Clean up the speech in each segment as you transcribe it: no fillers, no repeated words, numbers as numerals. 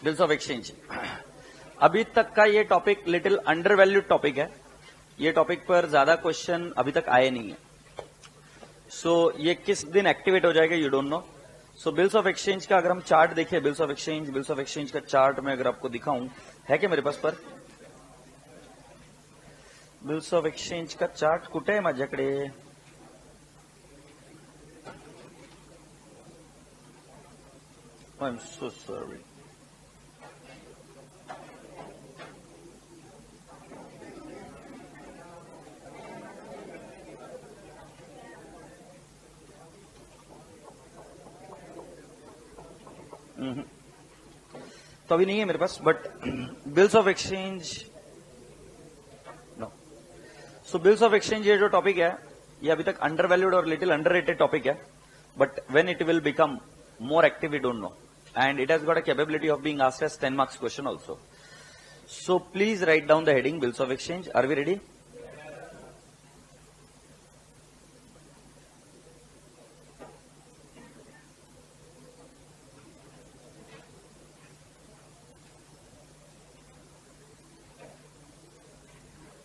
Bills of exchange. अभी तक का ये topic little under valued topic है। ये टॉपिक पर ज्यादा क्वेश्चन अभी तक आए नहीं है। सो ये किस दिन एक्टिवेट हो जाएगा you don't know. So bills of exchange का अगर हम चार्ट देखें, बिल्स ऑफ एक्सचेंज का चार्ट में अगर आपको दिखाऊं, है क्या मेरे पास पर बिल्स ऑफ एक्सचेंज का चार्ट कुठे आहे माझ्याकडे? I am so sorry. तो अभी नहीं है मेरे पास, but bills of exchange no. So bills of exchange ये जो टॉपिक है ये अभी तक अंडर वैल्यूड और लिटिल अंडररेटेड टॉपिक है, but when it will become more active we don't know, and it has got a capability of being asked as 10 marks question also. So please write down the heading bills of exchange. Are we ready?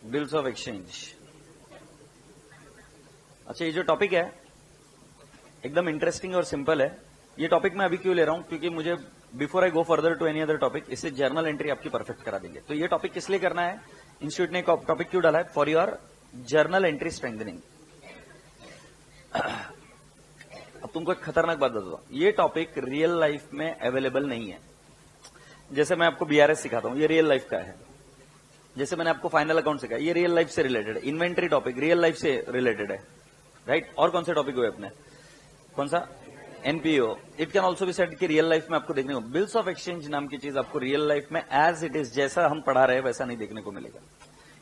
Bills of exchange. अच्छा, ये जो topic है एकदम interesting और simple है। ये topic मैं अभी क्यों ले रहा हूं, क्योंकि मुझे before I go further to any other topic, इससे जर्नल एंट्री आपकी परफेक्ट करा देंगे। तो ये टॉपिक किस लिए करना है, इंस्टीट्यूट ने टॉपिक क्यों डाला है? For your journal entry strengthening. अब तुमको एक खतरनाक बात बता दो, ये टॉपिक रियल लाइफ में अवेलेबल नहीं है। जैसे मैं आपको बीआरएस सिखाता हूं, ये रियल लाइफ का है। जैसे मैंने आपको फाइनल अकाउंट सिखाया, ये रियल लाइफ से रिलेटेड है। इन्वेंट्री टॉपिक रियल लाइफ से रिलेटेड है, राइट? और कौन से टॉपिक हुए अपने, कौन सा? NPO. It can also be said कि रियल लाइफ में आपको देखने को, बिल्स ऑफ एक्सचेंज नाम की चीज आपको रियल लाइफ में एज इट इज, जैसा हम पढ़ा रहे हैं वैसा नहीं देखने को मिलेगा।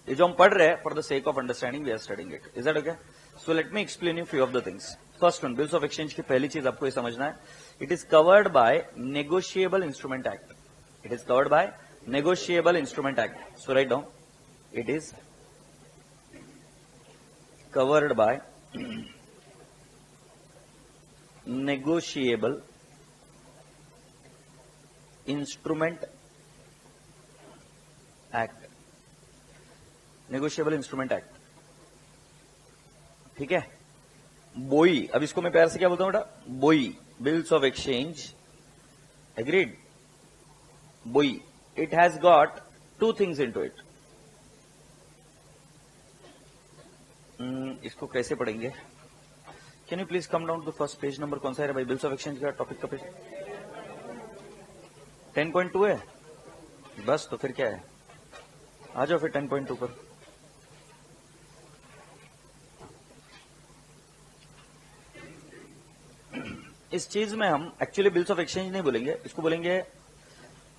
ये जो हम पढ़ रहे हैं, for the sake of understanding we are studying it. Is that okay? So let me explain you few of the things. First one, bills of exchange की पहली चीज आपको ये समझना है, it is covered by negotiable instrument act. It is covered by negotiable instrument act. So write down, it is covered by negotiable instrument act. Negotiable instrument act, ठीक है? बोई, अब इसको मैं प्यार से क्या बोलता हूं बेटा? BOE, bills of exchange, agreed? BOE, it has got two things into it. इसको कैसे पढ़ेंगे? Can you please come down to first page number? कौन सा है भाई बिल्स ऑफ एक्सचेंज का टॉपिक का पेज? 10.2 है बस, तो फिर क्या है, आ जाओ फिर 10.2 पर। इस चीज में हम एक्चुअली बिल्स ऑफ एक्सचेंज नहीं बोलेंगे, इसको बोलेंगे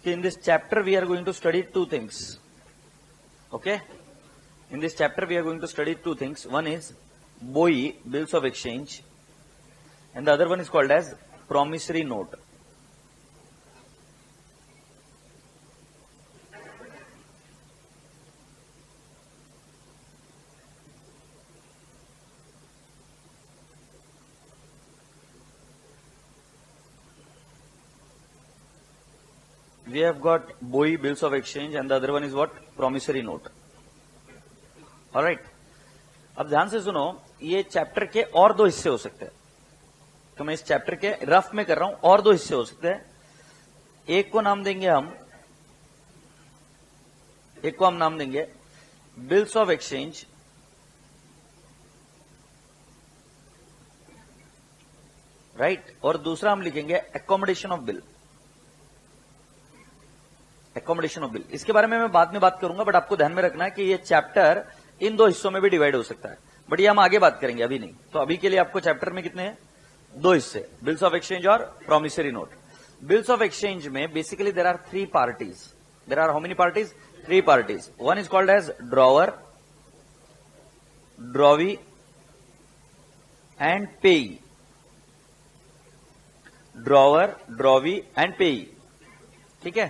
कि in this chapter we are going to study two things. Okay, in this chapter we are going to study two things. One is BOI, bills of exchange, and the other one is called as promissory note. We have got BOI, bills of exchange, and the other one is what? Promissory note. All right. अब ध्यान से सुनो, ये chapter के और दो हिस्से हो सकते हैं। तो मैं इस चैप्टर के रफ में कर रहा हूं, और दो हिस्से हो सकते हैं। एक को नाम देंगे हम बिल्स ऑफ एक्सचेंज, राइट? और दूसरा हम लिखेंगे accommodation of bill. Accommodation of bill, इसके बारे में मैं बाद में बात करूंगा, बट आपको ध्यान में रखना है कि ये चैप्टर इन दो हिस्सों में भी डिवाइड हो सकता है, बट ये हम आगे बात करेंगे, अभी नहीं। तो अभी के लिए आपको चैप्टर में कितने हैं? दो हिस्से, बिल्स ऑफ एक्सचेंज और promissory note. Bills of exchange में basically there are three parties. There are how many parties? Three parties. One is called as drawer, drawee and payee. Drawer, drawee and payee, ठीक है?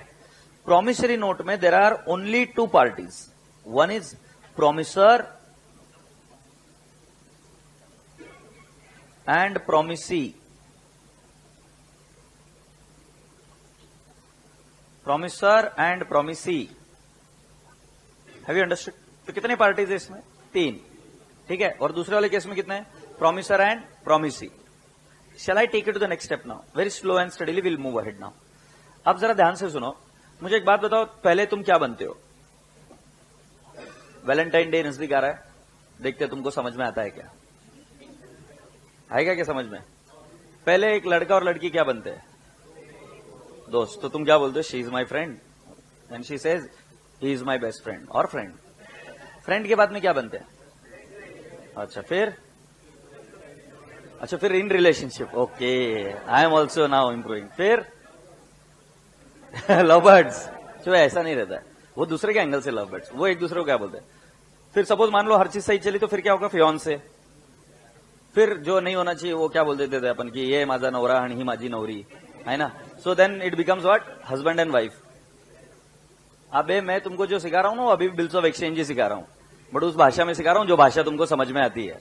Promissory note में there are only two parties. One is promisor and promisee. Promisor and promisee. Have you understood? तो कितने parties है इसमें? 3, ठीक है। और दूसरे वाले केस में कितने हैं? Promisor and promisee. Shall I take it to the next step now? Very slow and steadily will move ahead now. अब जरा ध्यान से सुनो, मुझे एक बात बताओ, पहले तुम क्या बनते हो? वैलेंटाइन डे नजदीक आ रहा है, देखते तुमको समझ में आता है क्या? आएगा क्या समझ में? पहले एक लड़का और लड़की क्या बनते हैं? दोस्त। तो तुम क्या बोलते हो? She is my friend and she says he is my best friend और फ्रेंड। फ्रेंड के बाद में क्या बनते हैं? अच्छा फिर in relationship. Okay, I am also now improving. फिर लव बर्ड्स। जो ऐसा नहीं रहता है, वो दूसरे के एंगल से लव बर्ड्स, वो एक दूसरे को क्या बोलते हैं। फिर सपोज मान लो हर चीज सही चली तो फिर क्या होगा? फियॉन्से। फिर जो नहीं होना चाहिए वो क्या बोल देते थे अपन की ये माझा नवरा आणि ही माझी नवरी, है ना? So then it becomes what? Husband and wife. अबे मैं तुमको जो सिखा रहा हूं ना वो अभी बिल्स ऑफ एक्सचेंज ही सिखा रहा हूं, बट उस भाषा में सिखा रहा हूं जो भाषा तुमको समझ में आती है।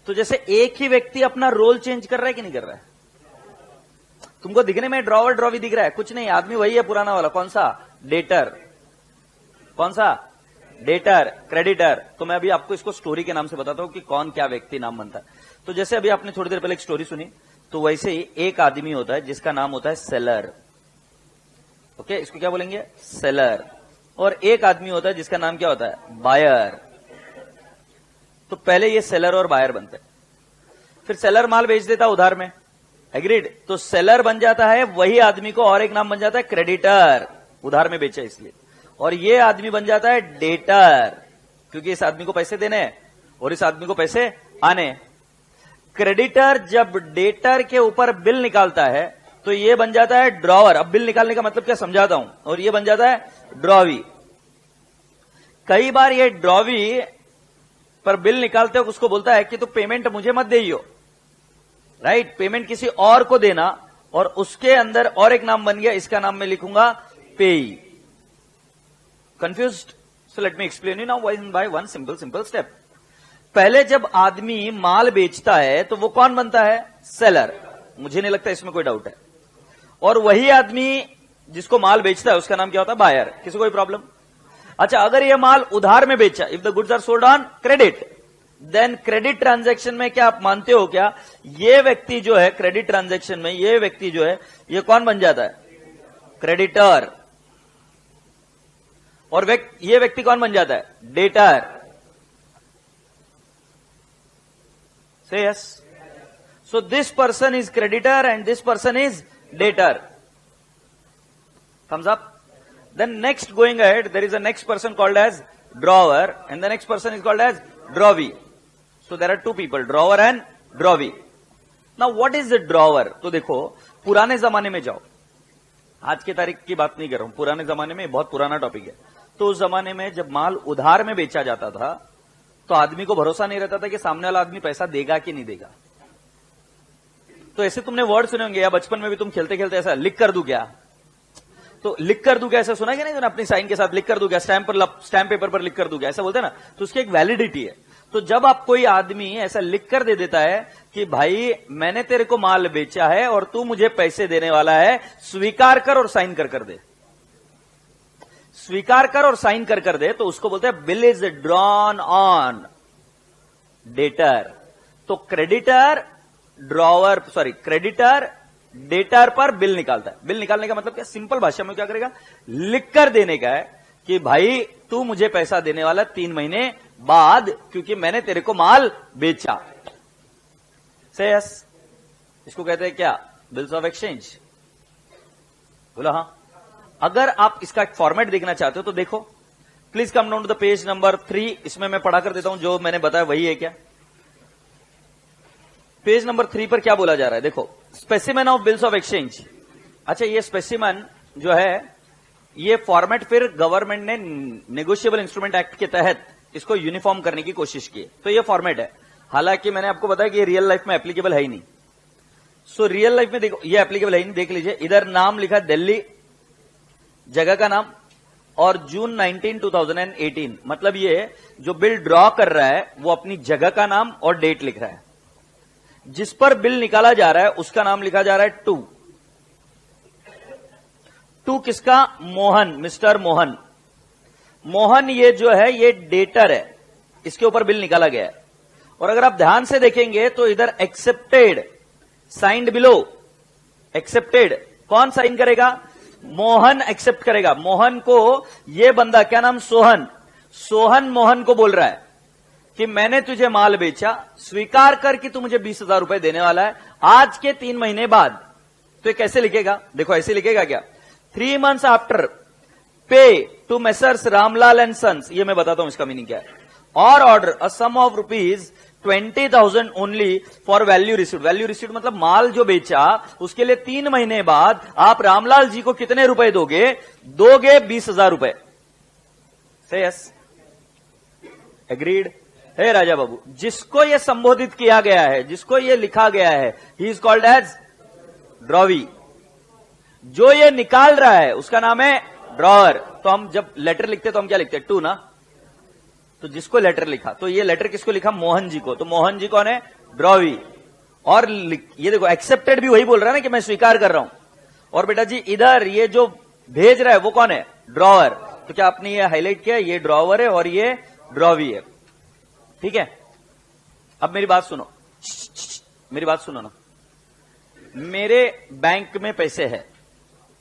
तो जैसे एक ही व्यक्ति अपना रोल चेंज कर रहा है कि नहीं कर रहा है? तुमको दिखने में ड्रॉवर ड्रॉवी दिख रहा है, कुछ नहीं, आदमी वही है पुराना वाला। कौन सा? डेटर। कौन सा? Debtor, creditor. तो मैं अभी आपको इसको स्टोरी के नाम से बताता हूं कि कौन क्या व्यक्ति नाम बनता है। तो जैसे अभी आपने थोड़ी देर पहले एक स्टोरी सुनी, तो वैसे ही एक आदमी होता है जिसका नाम होता है सेलर। ओके, इसको क्या बोलेंगे? सेलर। और एक आदमी होता है जिसका नाम क्या होता है? बायर। तो पहले ये सेलर और बायर बनते हैं, फिर सेलर माल बेच देता उधार में, एग्रीड? तो सेलर बन जाता है वही आदमी को, और एक नाम बन जाता है क्रेडिटर, उधार में बेचा इसलिए। और ये आदमी बन जाता है डेटर, क्योंकि इस आदमी को पैसे देने हैं और इस आदमी को पैसे आने। क्रेडिटर जब डेटर के ऊपर बिल निकालता है तो ये बन जाता है ड्रॉवर। अब बिल निकालने का मतलब क्या समझाता हूं, और ये बन जाता है ड्रॉवी। कई बार ये ड्रॉवी पर बिल निकालते हो उसको बोलता है कि तू पेमेंट मुझे मत देइयो, राइट? पेमेंट किसी और को देना, और उसके अंदर और एक नाम बन गया, इसका नाम मैं लिखूंगा पेई। Confused? So let me explain you now by one simple step. पहले जब आदमी माल बेचता है तो वो कौन बनता है? सेलर। मुझे नहीं लगता इसमें कोई डाउट है। और वही आदमी जिसको माल बेचता है उसका नाम क्या होता है? बायर। किसी कोई प्रॉब्लम? अच्छा, अगर ये माल उधार में बेचा, if the goods are sold on credit, then credit transaction में क्या आप मानते हो क्या ये व्यक्ति जो है क्रेडिट ट्रांजैक्शन में, ये व्यक्ति जो है ये कौन बन जाता है? क्रेडिटर। और ये व्यक्ति कौन बन जाता है? Debtor. Say yes? So this person is creditor and this person is debtor. Thumbs up? Then next going ahead, there is a next person called as drawer and the next person is called as drawee. So there are two people, drawer and drawee. Now what is the drawer? तो देखो, पुराने जमाने में जाओ, आज के तारीख की बात नहीं कर रहा हूं, पुराने जमाने में बहुत पुराना टॉपिक है। तो उस जमाने में जब माल उधार में बेचा जाता था तो आदमी को भरोसा नहीं रहता था कि सामने वाला आदमी पैसा देगा कि नहीं देगा। तो ऐसे तुमने वर्ड सुने होंगे, या बचपन में भी तुम खेलते खेलते ऐसा लिख कर दूं क्या, तो लिख कर दूं क्या ऐसा सुना क्या नहीं? तो अपनी साइन के साथ लिख कर दूं क्या, स्टैम्प पेपर पर लिख कर दूं क्या, ऐसा बोलते हैं ना। तो उसकी एक वैलिडिटी है। तो जब आप कोई आदमी ऐसा लिख कर दे देता है कि भाई मैंने तेरे को माल बेचा है और तू मुझे पैसे देने वाला है, स्वीकार कर और साइन कर दे, स्वीकार कर और साइन कर दे, तो उसको बोलते हैं bill is drawn on debtor. तो क्रेडिटर क्रेडिटर डेटर पर बिल निकालता है। बिल निकालने का मतलब क्या? सिंपल भाषा में क्या करेगा? लिख कर देने का है कि भाई तू मुझे पैसा देने वाला 3 महीने बाद, क्योंकि मैंने तेरे को माल बेचा। से यस? इसको कहते हैं क्या? Bills of exchange. बोला हाँ। अगर आप इसका एक फॉर्मेट देखना चाहते हो तो देखो, please come down to the page number 3। इसमें मैं पढ़ा कर देता हूं, जो मैंने बताया वही है क्या? पेज नंबर 3 पर क्या बोला जा रहा है? देखो, specimen of bills of exchange. अच्छा, ये स्पेसिमेन जो है, ये फॉर्मेट फिर गवर्नमेंट ने नेगोशिएबल इंस्ट्रूमेंट एक्ट के तहत इसको यूनिफॉर्म करने की कोशिश की, तो ये फॉर्मेट है। हालांकि मैंने आपको बताया कि ये रियल लाइफ में एप्लीकेबल है ही नहीं। सो रियल लाइफ में देखो, ये एप्लीकेबल है ही नहीं। देख लीजिए, इधर नाम लिखा दिल्ली, जगह का नाम, और जून 19, 2018। मतलब ये जो बिल ड्रॉ कर रहा है वो अपनी जगह का नाम और डेट लिख रहा है। जिस पर बिल निकाला जा रहा है उसका नाम लिखा जा रहा है टू किसका? मोहन, मिस्टर मोहन। मोहन ये जो है ये डेटर है, इसके ऊपर बिल निकाला गया है। और अगर आप ध्यान से देखेंगे तो इधर एक्सेप्टेड, साइंड बिलो, एक्सेप्टेड कौन साइन करेगा? मोहन एक्सेप्ट करेगा। मोहन को ये बंदा, क्या नाम? सोहन। सोहन मोहन को बोल रहा है कि मैंने तुझे माल बेचा, स्वीकार कर कि तू मुझे 20,000 रुपए देने वाला है आज के 3 महीने बाद। तो ये कैसे लिखेगा? देखो ऐसे लिखेगा क्या? 3 months after pay to messrs Ramlal and sons, ये मैं बताता हूं इसका मीनिंग क्या है। और order a sum of ₹20,000 only for value received. Value received मतलब माल जो बेचा उसके लिए 3 महीने बाद आप रामलाल जी को कितने रुपए दोगे? दोगे 20,000 रुपए। से यस, एग्रीड? हे राजा बाबू, जिसको यह संबोधित किया गया है, जिसको यह लिखा गया है, he is called as drawee. जो ये निकाल रहा है उसका नाम है ड्रॉअर। तो हम जब लेटर लिखते तो हम क्या लिखते हैं? टू ना। तो जिसको लेटर लिखा, तो ये लेटर किसको लिखा? मोहन जी को। तो मोहन जी कौन है? ड्रॉवी। और ये देखो एक्सेप्टेड भी वही बोल रहा है ना कि मैं स्वीकार कर रहा हूं। और बेटा जी इधर ये जो भेज रहा है वो कौन है? ड्रॉअर। तो क्या आपने ये हाईलाइट किया? ये ड्रॉवर है और ये ड्रॉवी है। ठीक है, अब मेरी बात सुनो, मेरी बात सुनो ना। मेरे बैंक में पैसे है,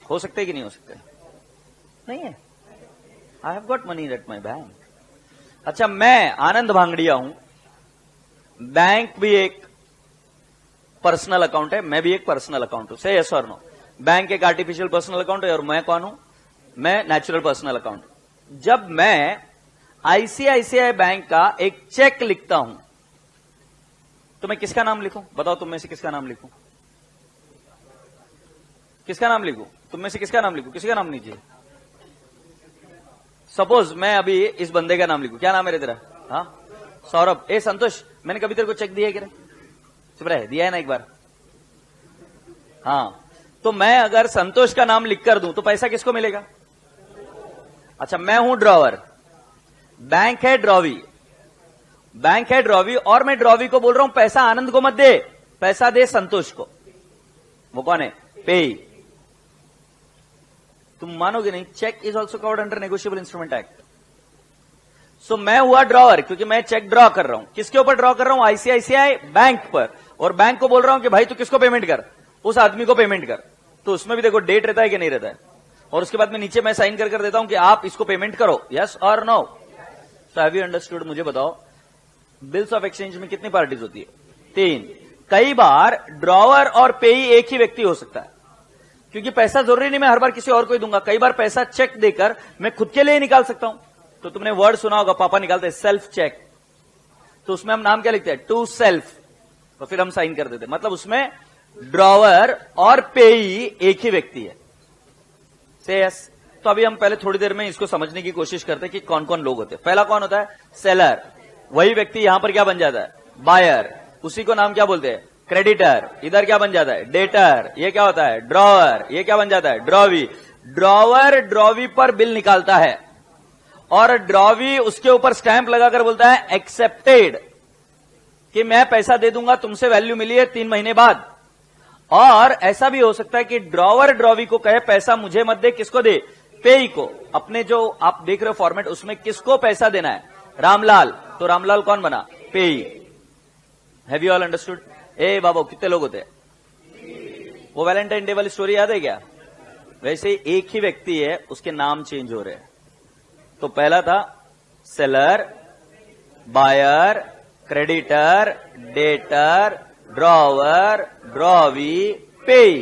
हो सकते हैं कि नहीं हो सकते? नहीं है। I have got money at my bank. अच्छा, मैं आनंद भांगड़िया हूं, बैंक भी एक पर्सनल अकाउंट है, मैं भी एक पर्सनल अकाउंट हूं। से यस और नो? बैंक एक आर्टिफिशियल पर्सनल अकाउंट है और मैं कौन हूं? मैं नेचुरल पर्सनल अकाउंट। जब मैं आईसीआईसीआई बैंक का एक चेक लिखता हूं तो मैं किसका नाम लिखूं? बताओ तुम में से किसका नाम लिखूं? किसका नाम लिखूं? तुम में से किसका नाम लिखूं? किसी का नाम नहीं चाहिए। सपोज मैं अभी इस बंदे का नाम लिखूं, क्या नाम है रे तेरा? हाँ, सौरभ। ए संतोष, मैंने कभी तेरे को चेक दिया है क्या? चुप रहे, दिया है ना एक बार? हाँ, तो मैं अगर संतोष का नाम लिख कर दूं तो पैसा किसको मिलेगा? अच्छा, मैं हूं ड्रॉवर, बैंक है ड्रॉवी, बैंक है ड्रॉवी, और मैं ड्रॉवी को बोल रहा हूं पैसा आनंद को मत दे, पैसा दे संतोष को। वो कौन है? पेई। तुम मानोगे नहीं, cheque is also covered under negotiable instrument act. So मैं हुआ ड्रॉवर क्योंकि मैं चेक ड्रॉ कर रहा हूं। किसके ऊपर ड्रॉ कर रहा हूं? आईसीआईसीआई बैंक पर। और बैंक को बोल रहा हूं कि भाई तू किसको पेमेंट कर? उस आदमी को पेमेंट कर। तो उसमें भी देखो डेट रहता है कि नहीं रहता है। और उसके बाद में नीचे मैं साइन कर देता हूं कि आप इसको पेमेंट करो, यस और no. So have you understood? मुझे बताओ, बिल्स ऑफ एक्सचेंज में कितनी पार्टीज होती है? 3। कई बार ड्रॉवर और पेई एक ही व्यक्ति हो सकता है, क्योंकि पैसा जरूरी नहीं मैं हर बार किसी और को ही दूंगा। कई बार पैसा चेक देकर मैं खुद के लिए निकाल सकता हूं। तो तुमने वर्ड सुना होगा, पापा निकालते हैं सेल्फ चेक। तो उसमें हम नाम क्या लिखते हैं? To self. तो फिर हम साइन कर देते, मतलब उसमें ड्रॉवर और पेई एक ही व्यक्ति है। से यस? तो अभी हम पहले थोड़ी देर में इसको समझने की कोशिश करते हैं कि कौन कौन लोग होते हैं। पहला कौन होता है? सेलर। वही व्यक्ति यहां पर क्या बन जाता है? बायर। उसी को नाम क्या बोलते हैं? क्रेडिटर। इधर क्या बन जाता है? डेटर। ये क्या होता है? ड्रॉवर। ये क्या बन जाता है? ड्रॉवी। ड्रॉवर ड्रॉवी पर बिल निकालता है और ड्रॉवी उसके ऊपर स्टैंप लगाकर बोलता है एक्सेप्टेड, कि मैं पैसा दे दूंगा, तुमसे वैल्यू मिली है 3 महीने बाद। और ऐसा भी हो सकता है कि ड्रॉवर ड्रॉवी को कहे पैसा मुझे मत दे, किसको दे? पेई को। अपने जो आप देख रहे हो फॉर्मेट, उसमें किसको पैसा देना है? रामलाल। तो रामलाल कौन बना? Payee. Have you all understood? ए बाबू, कितने लोग होते हैं? वो वैलेंटाइन डे वाली स्टोरी याद है क्या? वैसे एक ही व्यक्ति है, उसके नाम चेंज हो रहे हैं। तो पहला था seller, buyer, creditor, debtor, drawer, drawee, payee.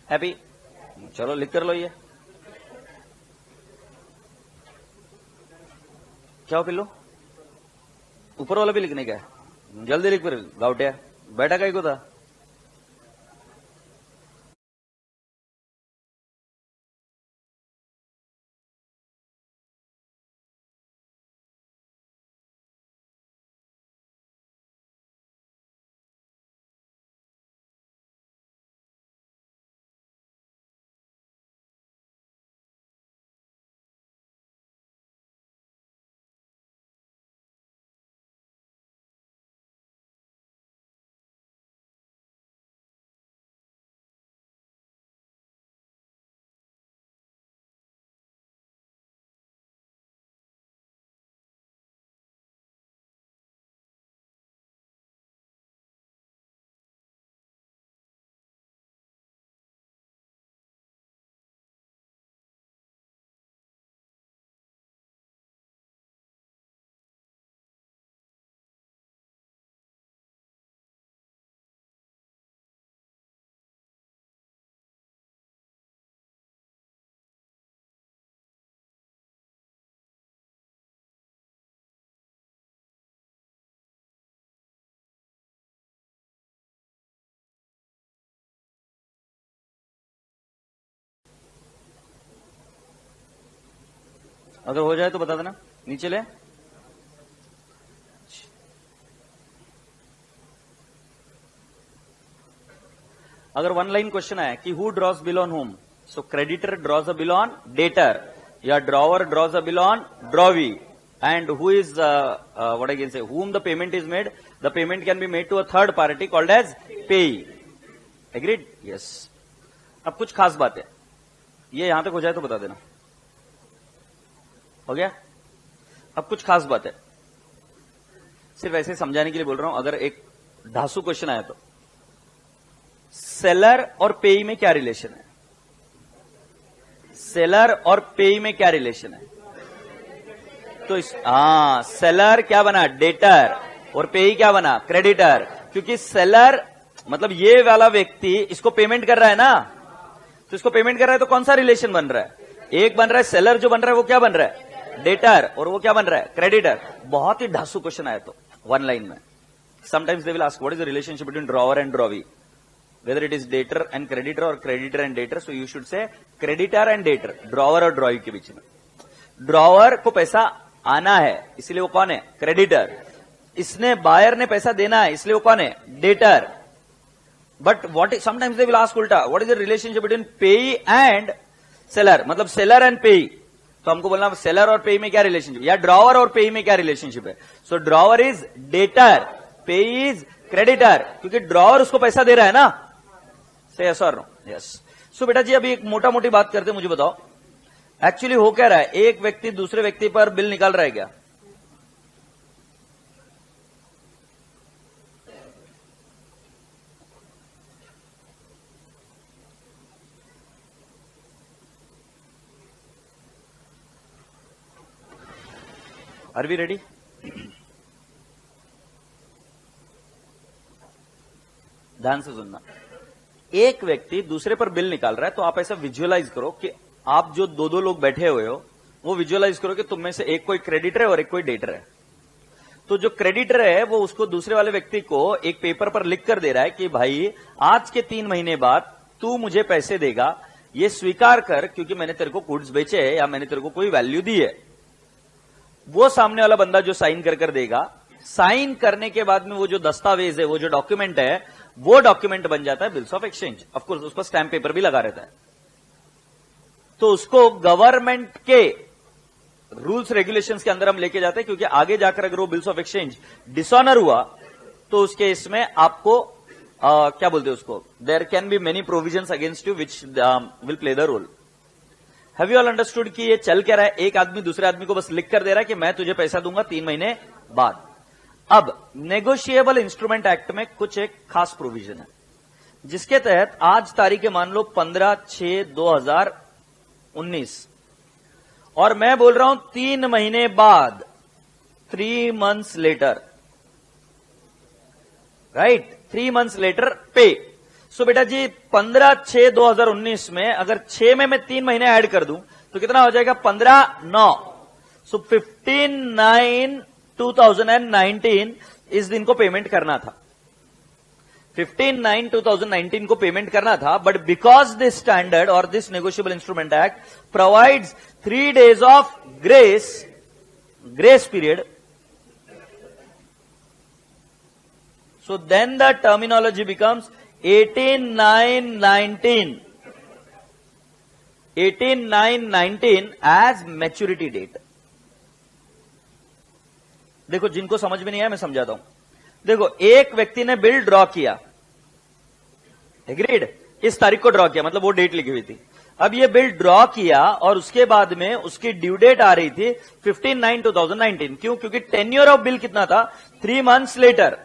Happy? चलो लिख कर लो। ये क्या हो पिल्लो? ऊपर वाला भी लिखने का है? जल्दी लिख फिर, गाउटिया बैठा कहीं को था। अगर हो जाए तो बता देना, नीचे ले। अगर वन लाइन क्वेश्चन है कि who draws bill on whom, so creditor draws a bill on debtor, या drawer draws a bill on drawee, and who is what I can say, whom the payment is made, the payment can be made to a third party called as payee. Agreed? Yes. अब कुछ खास बात है, ये यहां तक हो जाए तो बता देना, हो गया? अब कुछ खास बात है, सिर्फ ऐसे समझाने के लिए बोल रहा हूं। अगर एक ढासू क्वेश्चन आया तो सेलर और पेई में क्या रिलेशन है? सेलर और पेई में क्या रिलेशन है? तो सेलर क्या बना? डेटर, और पेई क्या बना? क्रेडिटर। क्योंकि सेलर मतलब ये वाला व्यक्ति इसको पेमेंट कर रहा है ना, तो इसको पेमेंट कर रहा है तो कौन सा रिलेशन बन रहा है? एक बन रहा है सेलर, जो बन रहा है वो क्या बन रहा है? डेटर, और वो क्या बन रहा है? क्रेडिटर। बहुत ही ढासू क्वेश्चन आया तो वन लाइन में। Sometimes they will ask what is the relationship between drawer and drawee, whether it is debtor and creditor और creditor and debtor, so you should say creditor and debtor, drawer और drawee के बीच में। Drawer को पैसा आना है इसलिए वो कौन है? क्रेडिटर। इसने बायर ने पैसा देना है इसलिए वो कौन है? Debtor. But what sometimes they will ask उल्टा, what is the relationship between payee and seller, मतलब सेलर एंड पेई। तो हमको बोलना सेलर और पेई में क्या रिलेशनशिप, या ड्रॉवर और पेई में क्या रिलेशनशिप है? सो ड्रॉवर इज डेटर, पेई इज क्रेडिटर, क्योंकि ड्रॉवर उसको पैसा दे रहा है ना। से यस और नो? यस। सो बेटा जी अभी एक मोटा मोटी बात करते, मुझे बताओ एक्चुअली हो क्या रहा है? एक व्यक्ति दूसरे व्यक्ति पर बिल निकाल रहा है क्या? Are we ready? ध्यान से सुनना। एक व्यक्ति दूसरे पर बिल निकाल रहा है, तो आप ऐसा विजुअलाइज करो कि आप जो दो दो लोग बैठे हुए हो, वो विजुअलाइज करो कि तुम में से एक कोई क्रेडिटर है और एक कोई डेटर है। तो जो क्रेडिटर है वो उसको दूसरे वाले व्यक्ति को एक पेपर पर लिख कर दे रहा है कि भाई आज के 3 महीने बाद तू मुझे पैसे देगा, ये स्वीकार कर, क्योंकि मैंने तेरे को गुड्स बेचे है या मैंने तेरे को कोई वैल्यू दी है। वो सामने वाला बंदा जो साइन कर देगा, साइन करने के बाद में वो जो दस्तावेज है, वो जो डॉक्यूमेंट है, वो डॉक्यूमेंट बन जाता है बिल्स ऑफ एक्सचेंज। ऑफकोर्स उस पर स्टैम्प पेपर भी लगा रहता है। तो उसको गवर्नमेंट के रूल्स रेगुलेशंस के अंदर हम लेके जाते हैं, क्योंकि आगे जाकर अगर वो बिल्स ऑफ एक्सचेंज डिसऑनर हुआ तो उस केस में आपको क्या बोलते हैं उसको, there can be many provisions against you which will play the role. Have you all understood कि ये चल क्या रहा है? एक आदमी दूसरे आदमी को बस लिख कर दे रहा है कि मैं तुझे पैसा दूंगा 3 महीने बाद। अब नेगोशिएबल इंस्ट्रूमेंट एक्ट में कुछ एक खास प्रोविजन है, जिसके तहत आज तारीख मान लो 15/6/2019, और मैं बोल रहा हूं 3 महीने बाद, 3 months later, right, 3 months later pay. So बेटा जी 15/6/2019 में अगर 6 में मैं 3 महीने ऐड कर दूं तो कितना हो जाएगा? 15/9। सो 15/9/2019 इस दिन को पेमेंट करना था, 15/9/2019 को पेमेंट करना था। बट बिकॉज दिस स्टैंडर्ड और this negotiable instrument act provides 3 days of grace period, so then the terminology becomes 18/9/19 as maturity date। देखो जिनको समझ में नहीं आया मैं समझाता हूं। देखो एक व्यक्ति ने बिल ड्रॉ किया, एग्रीड, इस तारीख को ड्रॉ किया, मतलब वो डेट लिखी हुई थी। अब ये बिल ड्रॉ किया और उसके बाद में उसकी ड्यू डेट आ रही थी 15/9/2019। क्यों? क्योंकि टेन्योर ऑफ बिल कितना था? 3 months लेटर।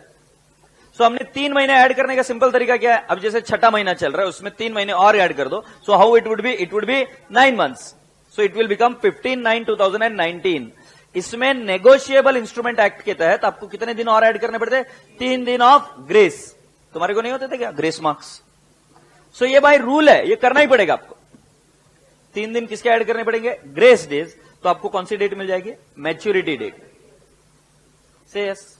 सो हमने 3 महीने ऐड करने का सिंपल तरीका क्या है? अब जैसे छठा महीना चल रहा है उसमें 3 महीने और ऐड कर दो। So how it would be 9 months, so it will become 15/9/2019। इसमें नेगोशिएबल इंस्ट्रूमेंट एक्ट के तहत आपको कितने दिन और ऐड करने पड़ते? 3 दिन ऑफ ग्रेस। तुम्हारे को नहीं होते थे क्या ग्रेस मार्क्स? सो ये भाई रूल है, ये करना ही पड़ेगा आपको। 3 दिन किसके ऐड करने पड़ेंगे? Grace days. तो आपको कौन सी डेट मिल जाएगी? Maturity date. Say yes.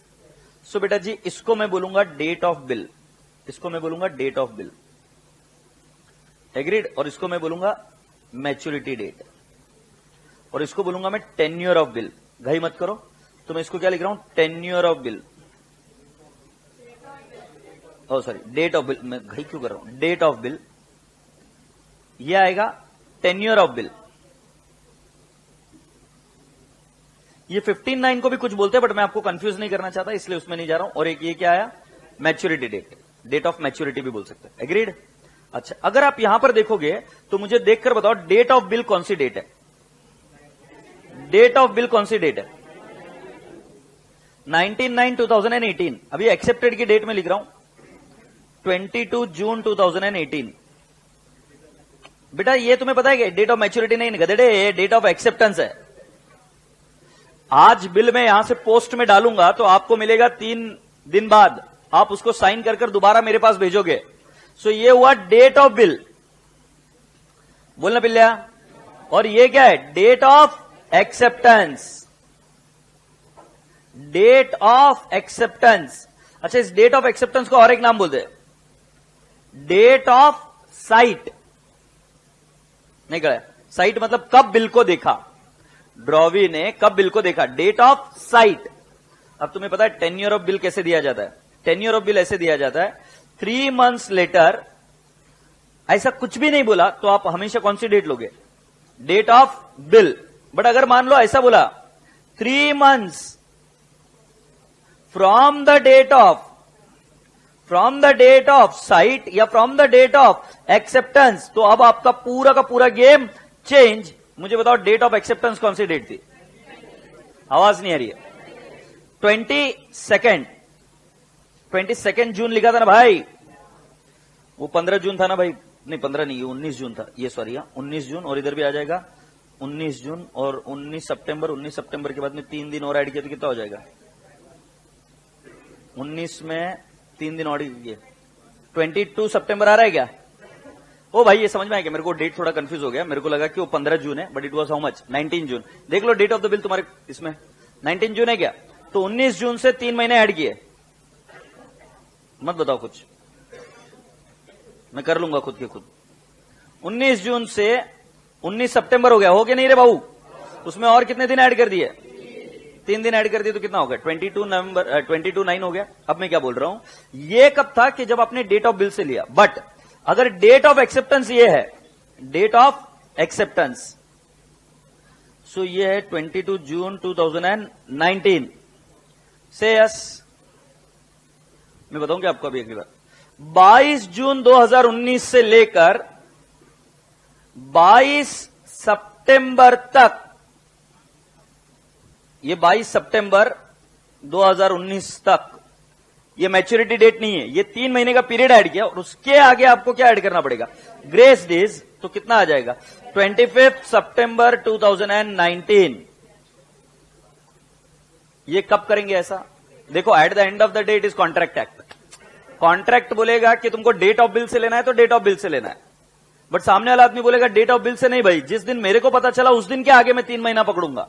So बेटा जी इसको मैं बोलूंगा डेट ऑफ बिल, इसको मैं बोलूंगा डेट ऑफ बिल, एग्रीड, और इसको मैं बोलूंगा मैच्योरिटी डेट। और इसको बोलूंगा मैं टेन्योर ऑफ बिल। घाई मत करो, तो मैं इसको क्या लिख रहा हूं, tenure of bill. Oh sorry, date of bill, मैं घाई क्यों कर रहा हूं, डेट ऑफ बिल, ये आएगा टेन्योर ऑफ बिल। ये 15/9 को भी कुछ बोलते हैं, बट मैं आपको कंफ्यूज नहीं करना चाहता, इसलिए उसमें नहीं जा रहा हूं। और एक ये क्या आया, maturity date, date of maturity भी बोल सकते हैं। एग्रीड? अच्छा, अगर आप यहां पर देखोगे तो मुझे देखकर बताओ डेट ऑफ बिल कौन सी डेट है, डेट ऑफ बिल कौन सी डेट है, 19/9/2018। अभी एक्सेप्टेड की डेट में लिख रहा हूं 22 जून 2018। बेटा ये तुम्हें पता है कि डेट ऑफ मैच्योरिटी नहीं गधेड़े, ये डेट ऑफ एक्सेप्टेंस है। आज बिल में यहां से पोस्ट में डालूंगा तो आपको मिलेगा 3 दिन बाद, आप उसको साइन कर कर दोबारा मेरे पास भेजोगे। सो ये हुआ डेट ऑफ बिल, बोलना पिल्लिया। और ये क्या है, date of acceptance, date of acceptance. अच्छा, इस डेट ऑफ एक्सेप्टेंस को और एक नाम बोलते हैं, डेट ऑफ साइट। नहीं कहा, साइट मतलब कब बिल को देखा, ड्रॉवी ने कब बिल को देखा, डेट ऑफ साइट। अब तुम्हें पता है टेन्योर ऑफ बिल कैसे दिया जाता है, टेन्योर ऑफ बिल ऐसे दिया जाता है 3 months लेटर। ऐसा कुछ भी नहीं बोला तो आप हमेशा कौन सी डेट लोगे, डेट ऑफ बिल। बट अगर मान लो ऐसा बोला 3 months from the date of, from the date of sight या from the date of acceptance, तो अब आपका पूरा का पूरा गेम चेंज। मुझे बताओ डेट ऑफ एक्सेप्टेंस कौन सी डेट थी, आवाज नहीं आ रही है, 22 जून लिखा था ना भाई, वो 15 जून था ना भाई, नहीं 15 नहीं, 19 जून था ये, सॉरी 19 जून, और इधर भी आ जाएगा 19 जून और 19 सितंबर। 19 सितंबर के बाद में 3 दिन और ऐड किया तो कितना हो जाएगा, 19 में 3 दिन और किए, 22 सितंबर आ रहा है क्या? ओ भाई ये समझ में आया क्या, मेरे को डेट थोड़ा कंफ्यूज हो गया, मेरे को लगा कि वो 15 जून है, but it was how much, 19 जून। देख लो डेट ऑफ द बिल तुम्हारे इसमें 19 जून है क्या, तो 19 जून से 3 महीने ऐड किए। मत बताओ कुछ, मैं कर लूंगा खुद के खुद। 19 जून से 19 सितंबर हो गया नहीं रे बाबू, उसमें और कितने दिन ऐड कर दिए, 3 दिन ऐड कर दिए तो कितना हो गया, 22/9 हो गया। अब मैं क्या बोल रहा हूं, ये कब था कि जब आपने डेट ऑफ बिल से लिया, बट अगर डेट ऑफ एक्सेप्टेंस ये है, डेट ऑफ एक्सेप्टेंस, सो ये है 22 जून 2019 से यस। मैं बताऊं क्या आपको अभी अगली बार, 22 जून 2019 से लेकर 22 सितंबर तक, ये 22 सितंबर 2019 तक, ये मैच्योरिटी डेट नहीं है, ये 3 महीने का पीरियड ऐड किया, और उसके आगे आपको क्या ऐड करना पड़ेगा, ग्रेस डेज, तो कितना आ जाएगा 25 सितंबर 2019। ये कब करेंगे ऐसा, देखो at the end of the date is contract act. Contract बोलेगा कि तुमको डेट ऑफ बिल से लेना है तो डेट ऑफ बिल से लेना है, बट सामने वाला आदमी बोलेगा डेट ऑफ बिल से नहीं भाई, जिस दिन मेरे को पता चला उस दिन के आगे मैं 3 महीना पकड़ूंगा।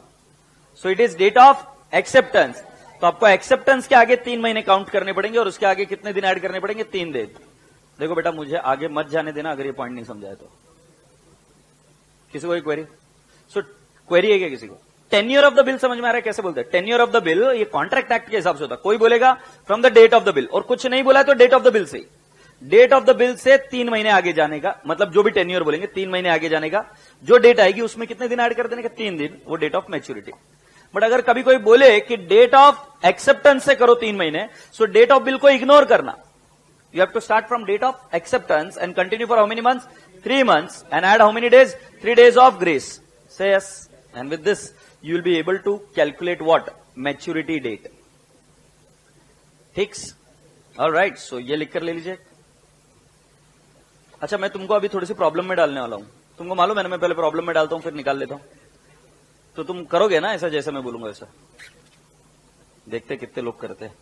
So it is date of acceptance. तो आपको एक्सेप्टेंस के आगे 3 महीने काउंट करने पड़ेंगे, और उसके आगे कितने दिन ऐड करने पड़ेंगे, 3 दिन। देखो बेटा मुझे आगे मत जाने देना अगर ये पॉइंट नहीं समझाए तो। किसी को क्वेरी, सो क्वेरी है क्या किसी को? टेन्योर ऑफ द बिल समझ में आ रहा है कैसे बोलते हैं, टेन्योर ऑफ द बिल ये कॉन्ट्रैक्ट एक्ट के हिसाब से होता है। कोई बोलेगा from the date of the bill, और कुछ नहीं बोला तो डेट ऑफ द बिल से, डेट ऑफ द बिल से 3 महीने आगे जाने का, मतलब जो भी टेन्योर बोलेंगे 3 महीने आगे जाने का, जो डेट आएगी उसमें कितने दिन ऐड कर देने का, 3 दिन, वो डेट ऑफ मैच्योरिटी। बट अगर कभी कोई बोले कि डेट ऑफ एक्सेप्टेंस से करो 3 महीने, सो डेट ऑफ बिल को इग्नोर करना। You have to start from date of acceptance and continue for how many months, 3 months, and add how many days, 3 days of grace. Say yes, and with this you will be able to calculate what, maturity date। ठीक, all right, so ये लिख कर ले लीजिए। अच्छा मैं तुमको अभी थोड़ी सी प्रॉब्लम में डालने वाला हूं, तुमको मालूम है ना, मैं पहले प्रॉब्लम में डालता हूं फिर निकाल लेता हूं, तो तुम करोगे ना ऐसा जैसे मैं बोलूंगा ऐसा, देखते कितने लोग करते हैं।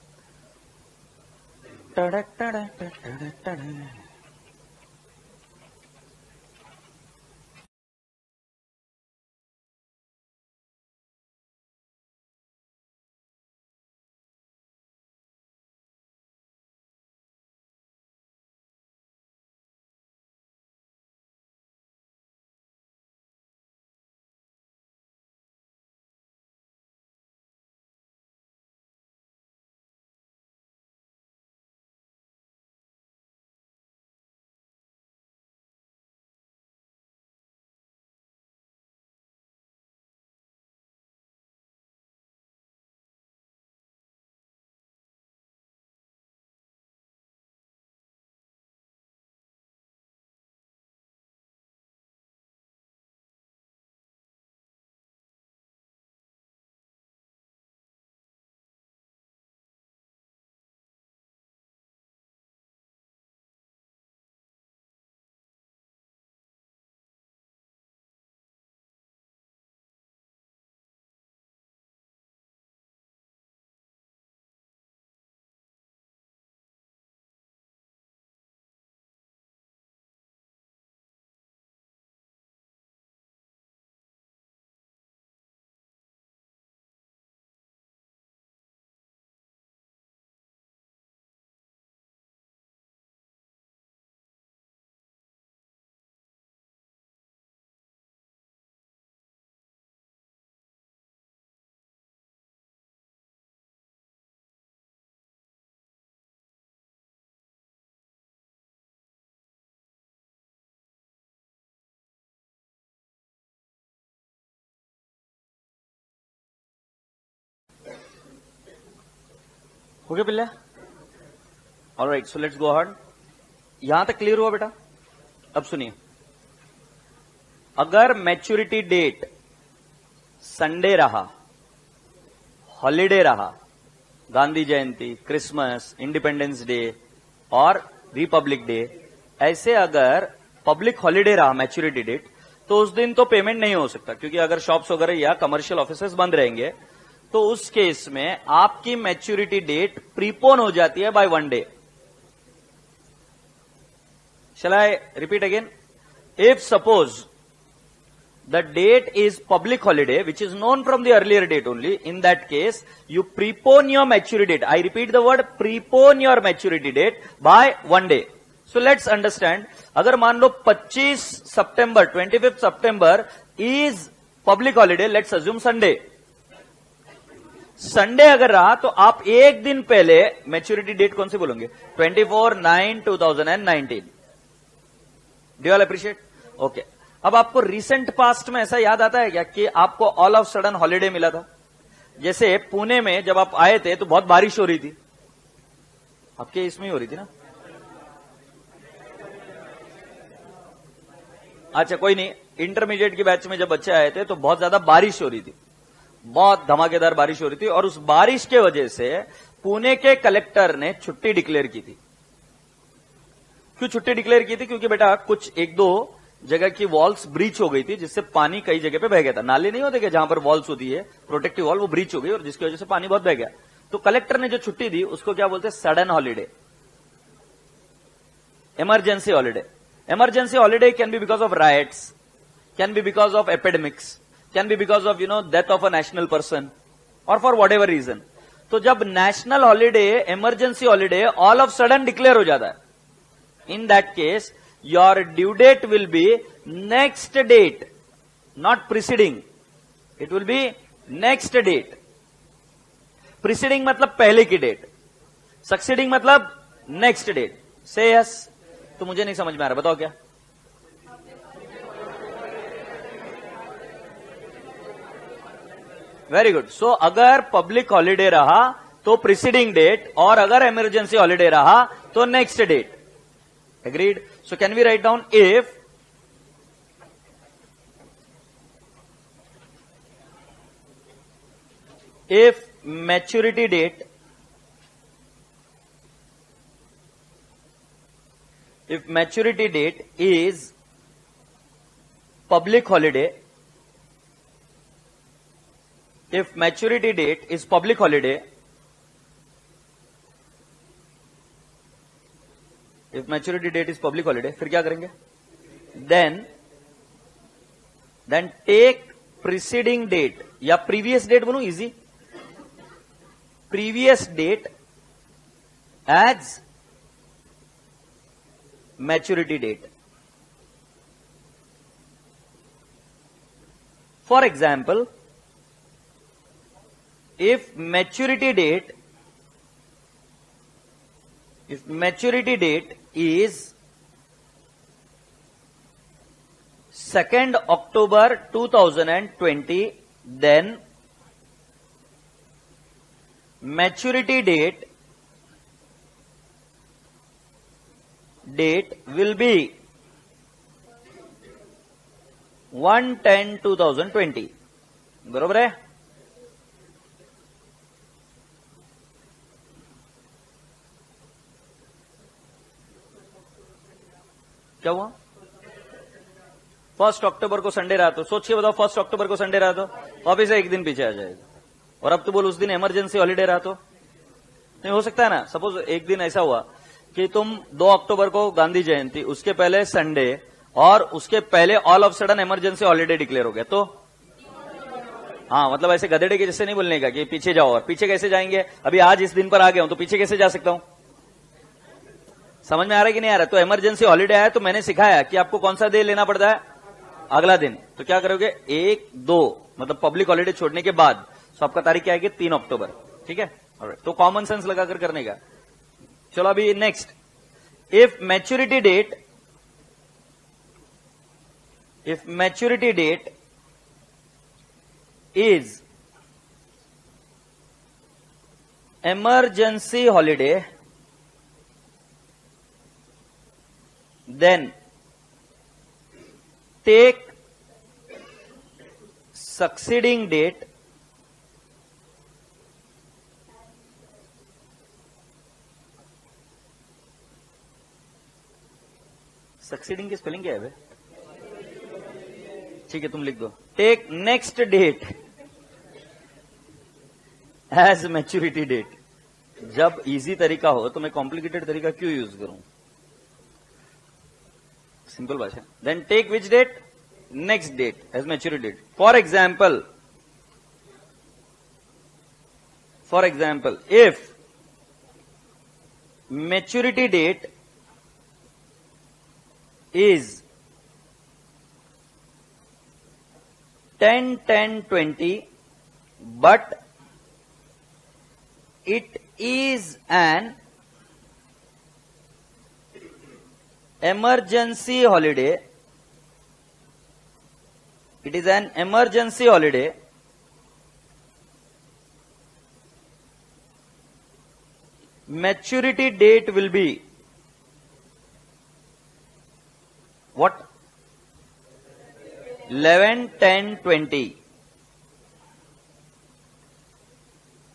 ओके पिल्ले, alright, so let's go ahead. यहां तक क्लियर हुआ बेटा? अब सुनिए, अगर मैच्योरिटी डेट संडे रहा, हॉलिडे रहा, Gandhi Jayanti, Christmas, Independence Day और रिपब्लिक डे, ऐसे अगर पब्लिक हॉलिडे रहा मैच्योरिटी डेट, तो उस दिन तो पेमेंट नहीं हो सकता, क्योंकि अगर शॉप्स वगैरह या कमर्शियल ऑफिसेस बंद रहेंगे, तो उस केस में आपकी मैच्योरिटी डेट प्रीपोन हो जाती है by 1 day. Shall I repeat again? If suppose the date is public holiday, which is known from the earlier date only, in that case, you prepone your maturity date. I repeat the word, prepone your maturity date by 1 day. So let's understand, अगर मान लो 25 सितंबर, 25 सितंबर is public holiday, let's assume Sunday. Sunday अगर रहा तो आप एक दिन पहले maturity date कौन सी बोलोगे? 24/9/2019. Do all appreciate? ओके। अब आपको रिसेंट पास्ट में ऐसा याद आता है क्या कि आपको ऑल ऑफ सडन हॉलिडे मिला था? जैसे पुणे में जब आप आए थे तो बहुत बारिश हो रही थी, आपके इसमें ही हो रही थी ना? अच्छा कोई नहीं, इंटरमीडिएट की बैच में जब बच्चे आए थे तो बहुत ज्यादा बारिश हो रही थी, बहुत धमाकेदार बारिश हो रही थी, और उस बारिश के वजह से पुणे के कलेक्टर ने छुट्टी डिक्लेयर की थी। क्यों छुट्टी डिक्लेयर की थी? क्योंकि बेटा कुछ 1-2 जगह की वॉल्स ब्रीच हो गई थी, जिससे पानी कई जगह पे बह गया था। नाले नहीं होते कि जहां पर वॉल्स होती है प्रोटेक्टिव वॉल, वो ब्रीच हो गई और जिसकी वजह से पानी बहुत बह गया। तो कलेक्टर ने जो छुट्टी दी उसको क्या बोलते हैं? Sudden holiday, emergency holiday. Emergency holiday can be because of rights, can be because of epidemics, can be because of death of a national person, और फॉर वॉट एवर रीजन। तो जब national holiday, emergency holiday all of sudden declare हो जाता है, in that case your due date will be next date, not preceding. It will be next date. Preceding मतलब पहले की date, succeeding मतलब next date. Say yes. तो मुझे नहीं समझ में आ रहा, बताओ क्या? Very good. सो अगर पब्लिक हॉलिडे रहा तो प्रिसीडिंग डेट, और अगर इमरजेंसी हॉलिडे रहा तो next date. Agreed? So can we write down if maturity date, if maturity date is public holiday, if maturity date is public holiday, if maturity date is public holiday, फिर क्या करेंगे? then take preceding date या previous date बोलूं, easy, previous date as maturity date. For example, if maturity date is 2nd October 2020, then maturity date will be 1/10/2020. बरोबर है? क्या हुआ? 1 अक्टूबर को संडे रहा तो सोचिए, बताओ 1 अक्टूबर को संडे रहा तो वापिस एक दिन पीछे आ जाएगा। और अब तो बोल उस दिन इमरजेंसी हॉलिडे रहा तो नहीं हो सकता है ना? सपोज एक दिन ऐसा हुआ कि तुम 2 अक्टूबर को गांधी जयंती, उसके पहले संडे, और उसके पहले all of sudden emergency holiday declare हो गया, तो हाँ, मतलब ऐसे गधेड़े के जैसे नहीं बोलने का कि पीछे जाओ। और पीछे कैसे जाएंगे? अभी आज इस दिन पर आ गया हूं तो पीछे कैसे जा सकता हूं? समझ में आ रहा है कि नहीं आ रहा? तो इमरजेंसी हॉलिडे आया तो मैंने सिखाया कि आपको कौन सा डे लेना पड़ता है? अगला दिन। तो क्या करोगे? 1-2 मतलब पब्लिक हॉलिडे छोड़ने के बाद। तो आपका तारीख क्या आएगी? 3 अक्टूबर। ठीक है? तो कॉमन सेंस लगाकर करने का। चलो अभी next, if maturity date is emergency holiday, then take succeeding date succeeding की स्पेलिंग क्या है बे? ठीक है, तुम लिख दो take next date as maturity date. जब इजी तरीका हो तो मैं कॉम्प्लिकेटेड तरीका क्यों यूज करूं? सिंपल भाषा। Then take which date? Next date as maturity date. For example if maturity date is 10-10-20, but it is an emergency holiday. It is an emergency holiday. Maturity date will be what? 11-10-20.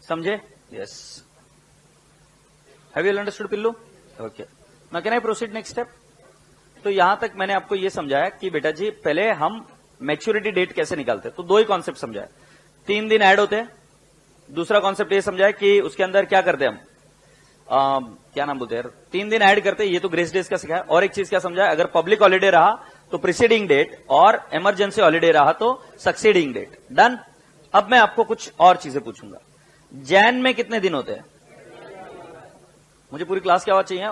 समझे? Yes. Have you understood, पिल्लू? Okay. Now can I proceed next step? तो यहां तक मैंने आपको यह समझाया कि बेटा जी पहले हम मैच्योरिटी डेट कैसे निकालते हैं। तो दो ही कॉन्सेप्ट समझाया, 3 दिन ऐड होते हैं। दूसरा कॉन्सेप्ट ये समझाया कि उसके अंदर क्या करते हैं हम, क्या नाम बोलते हैं, 3 दिन ऐड करते हैं। ये तो ग्रेस डेज का सिखाया। और एक चीज क्या समझाया, अगर पब्लिक हॉलिडे रहा तो प्रीसीडिंग डेट और इमरजेंसी हॉलिडे रहा तो सक्सीडिंग डेट। डन। अब मैं आपको कुछ और चीजें पूछूंगा। जैन में कितने दिन होते हैं? मुझे पूरी क्लास की आवाज चाहिए।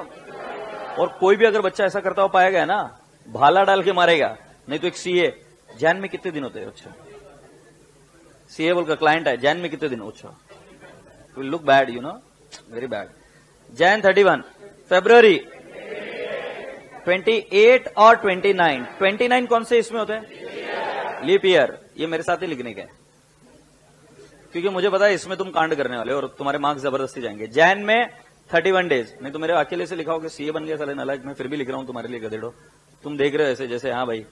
और कोई भी अगर बच्चा ऐसा करता हुआ पाएगा ना, भाला डाल के मारेगा, नहीं तो एक सीए। जैन में कितने दिन होते हैं? अच्छा, सीए बोल का क्लाइंट है, जैन में कितने दिन? अच्छा, will look bad, you know, very bad. Jan 31, फरवरी 28 और 29। 29 कौन से इसमें होते हैं? Leap year. ये मेरे साथ ही लिखने के, क्योंकि मुझे पता है इसमें तुम कांड करने वाले हो और तुम्हारे मार्क्स जबरदस्ती जाएंगे। जैन में 31 डेज। नहीं तो मेरे अकेले से लिखा होगा, सीए बन गया साले नालायक। मैं फिर भी लिख रहा हूं तुम्हारे लिए गधेड़ो। तुम देख रहे हो ऐसे जैसे हाँ भाई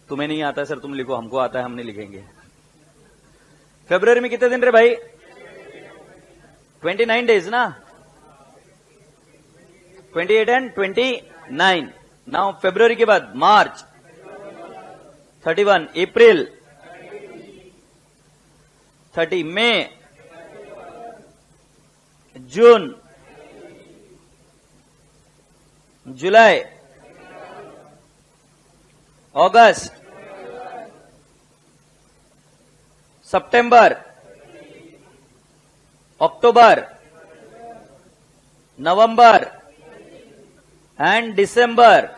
तुम्हें नहीं आता है सर, तुम लिखो, हमको आता है, हम नहीं लिखेंगे। फरवरी में कितने दिन रे भाई? 29 डेज ना, 28 एंड 29। नाउ फरवरी के बाद मार्च 31, अप्रैल 30, मई, जून, जुलाई, अगस्त, सितंबर, अक्टूबर, नवंबर एंड दिसंबर।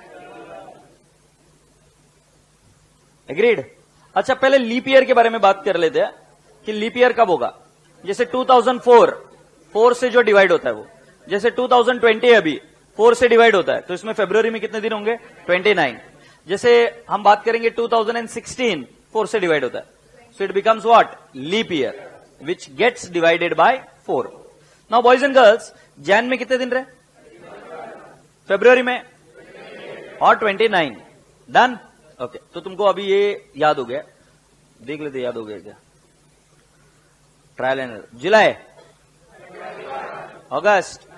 एग्रीड? अच्छा, पहले लीप ईयर के बारे में बात कर लेते हैं कि लीप ईयर कब होगा। जैसे 2004, 4 से जो डिवाइड होता है वो, जैसे 2020 अभी 4 से डिवाइड होता है, तो इसमें फरवरी में कितने दिन होंगे? 29। जैसे हम बात करेंगे 2016, 4 से डिवाइड होता है, so it becomes what? Leap year, which gets divided by 4। Now boys and girls, Jan में कितने दिन रहे? फरवरी में और 29। डन। ओके, तो तुमको अभी ये याद हो गया, देख लेते याद हो गया क्या? Trial and error. जुलाई, अगस्त,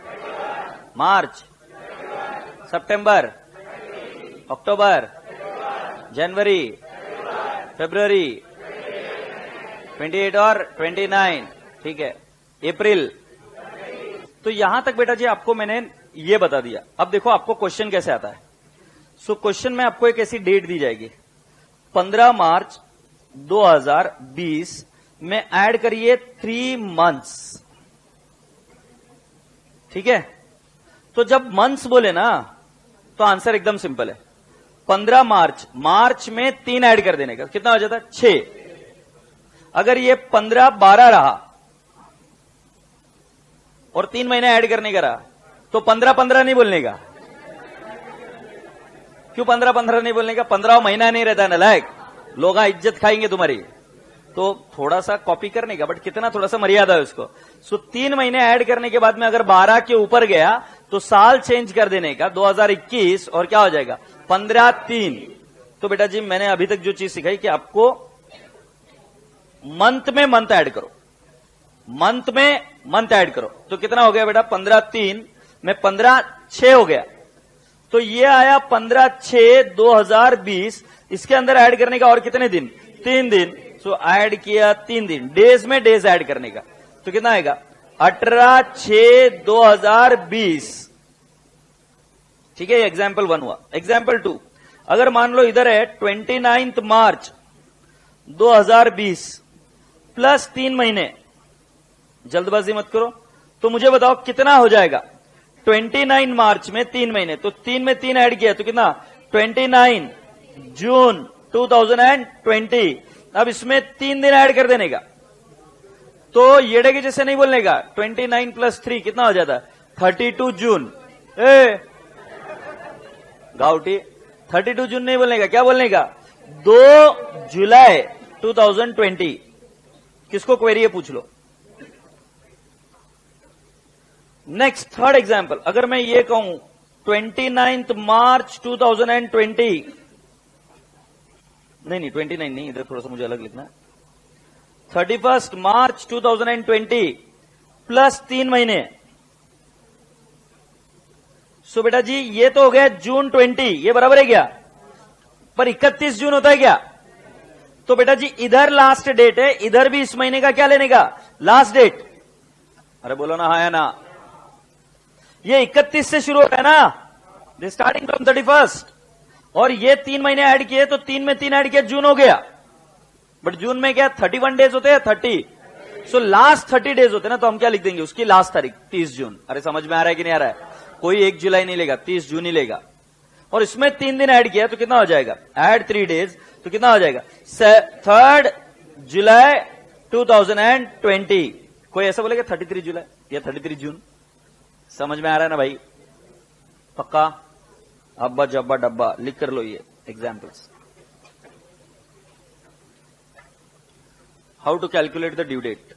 मार्च, सितंबर, अक्टूबर, जनवरी, फरवरी, 28 और 29, ठीक है, अप्रैल। तो यहां तक बेटा जी आपको मैंने ये बता दिया। अब देखो आपको क्वेश्चन कैसे आता है। सो क्वेश्चन में आपको एक ऐसी डेट दी जाएगी, 15 मार्च 2020 में ऐड करिए 3 मंथ्स। ठीक है, तो जब मंथ्स बोले ना तो आंसर एकदम सिंपल है। 15 मार्च, मार्च में 3 ऐड कर देने का कितना हो जाता है? 6। अगर ये 15-12 रहा और 3 महीने ऐड करने का रहा तो 15-15 नहीं बोलने का। क्यों 15-15 नहीं बोलने का? 15 महीना नहीं रहता ना लायक, लोग इज्जत खाएंगे तुम्हारी। तो थोड़ा सा कॉपी करने का, बट कितना थोड़ा सा मर्यादा है उसको। सो 3 महीने ऐड करने के बाद में अगर 12 के ऊपर गया तो साल चेंज कर देने का, 2021, और क्या हो जाएगा 15/3। तो बेटा जी मैंने अभी तक जो चीज सिखाई कि आपको मंथ में मंथ ऐड करो, मंथ में मंथ ऐड करो। तो कितना हो गया बेटा 15/3 में 15/6 हो गया, तो ये आया 15/6/2020। इसके अंदर ऐड करने का और कितने दिन, 3 दिन। सो ऐड किया 3 दिन, डेज में डेज ऐड करने का, तो कितना आएगा 18/6/2020। ठीक है, एग्जाम्पल 1 हुआ। एग्जाम्पल 2, अगर मान लो इधर है 29 मार्च 2020 प्लस 3 महीने, जल्दबाजी मत करो, तो मुझे बताओ कितना हो जाएगा 29 मार्च में 3 महीने, तो 3 में 3 ऐड किया तो कितना 29 जून 2020। अब इसमें 3 दिन ऐड कर देने का, तो येड़े के जैसे नहीं बोलने का, 29 + 3 कितना हो जाता है 32 जून। गाउटी 32 जून नहीं बोलने का, क्या बोलने का 2 जुलाई 2020। किसको क्वेरी है पूछ लो। नेक्स्ट थर्ड एग्जाम्पल, अगर मैं ये कहूं 29 मार्च 2020, नहीं 29 नहीं, इधर थोड़ा सा मुझे अलग लिखना है, 31 मार्च 2020 प्लस 3 महीने। सो बेटा जी ये तो हो गया जून 20, ये बराबर है क्या, पर 31 जून होता है क्या। तो बेटा जी इधर लास्ट डेट है, इधर भी इस महीने का क्या लेने का लास्ट डेट। अरे बोलो ना हाँ या ना, ये 31 से शुरू होता है ना, दिस स्टार्टिंग फ्रॉम 31, और ये 3 महीने ऐड किए तो 3 में 3 ऐड किया, जून हो गया। बट जून में क्या 31 डेज होते हैं, 30। सो लास्ट 30 डेज होते हैं ना, तो हम क्या लिख देंगे उसकी लास्ट तारीख 30 जून। अरे समझ में आ रहा है कि नहीं आ रहा है, कोई 1 जुलाई नहीं लेगा, 30 जून ही लेगा। और इसमें 3 दिन ऐड किया तो कितना हो जाएगा, ऐड 3 डेज, तो कितना हो जाएगा 3 जुलाई 2020। कोई ऐसा बोलेगा 33 जुलाई या 33 जून। समझ में आ रहा है ना भाई, पक्का। अब्बा जब्बा डब्बा लिख कर लो ये examples. How to calculate the due date.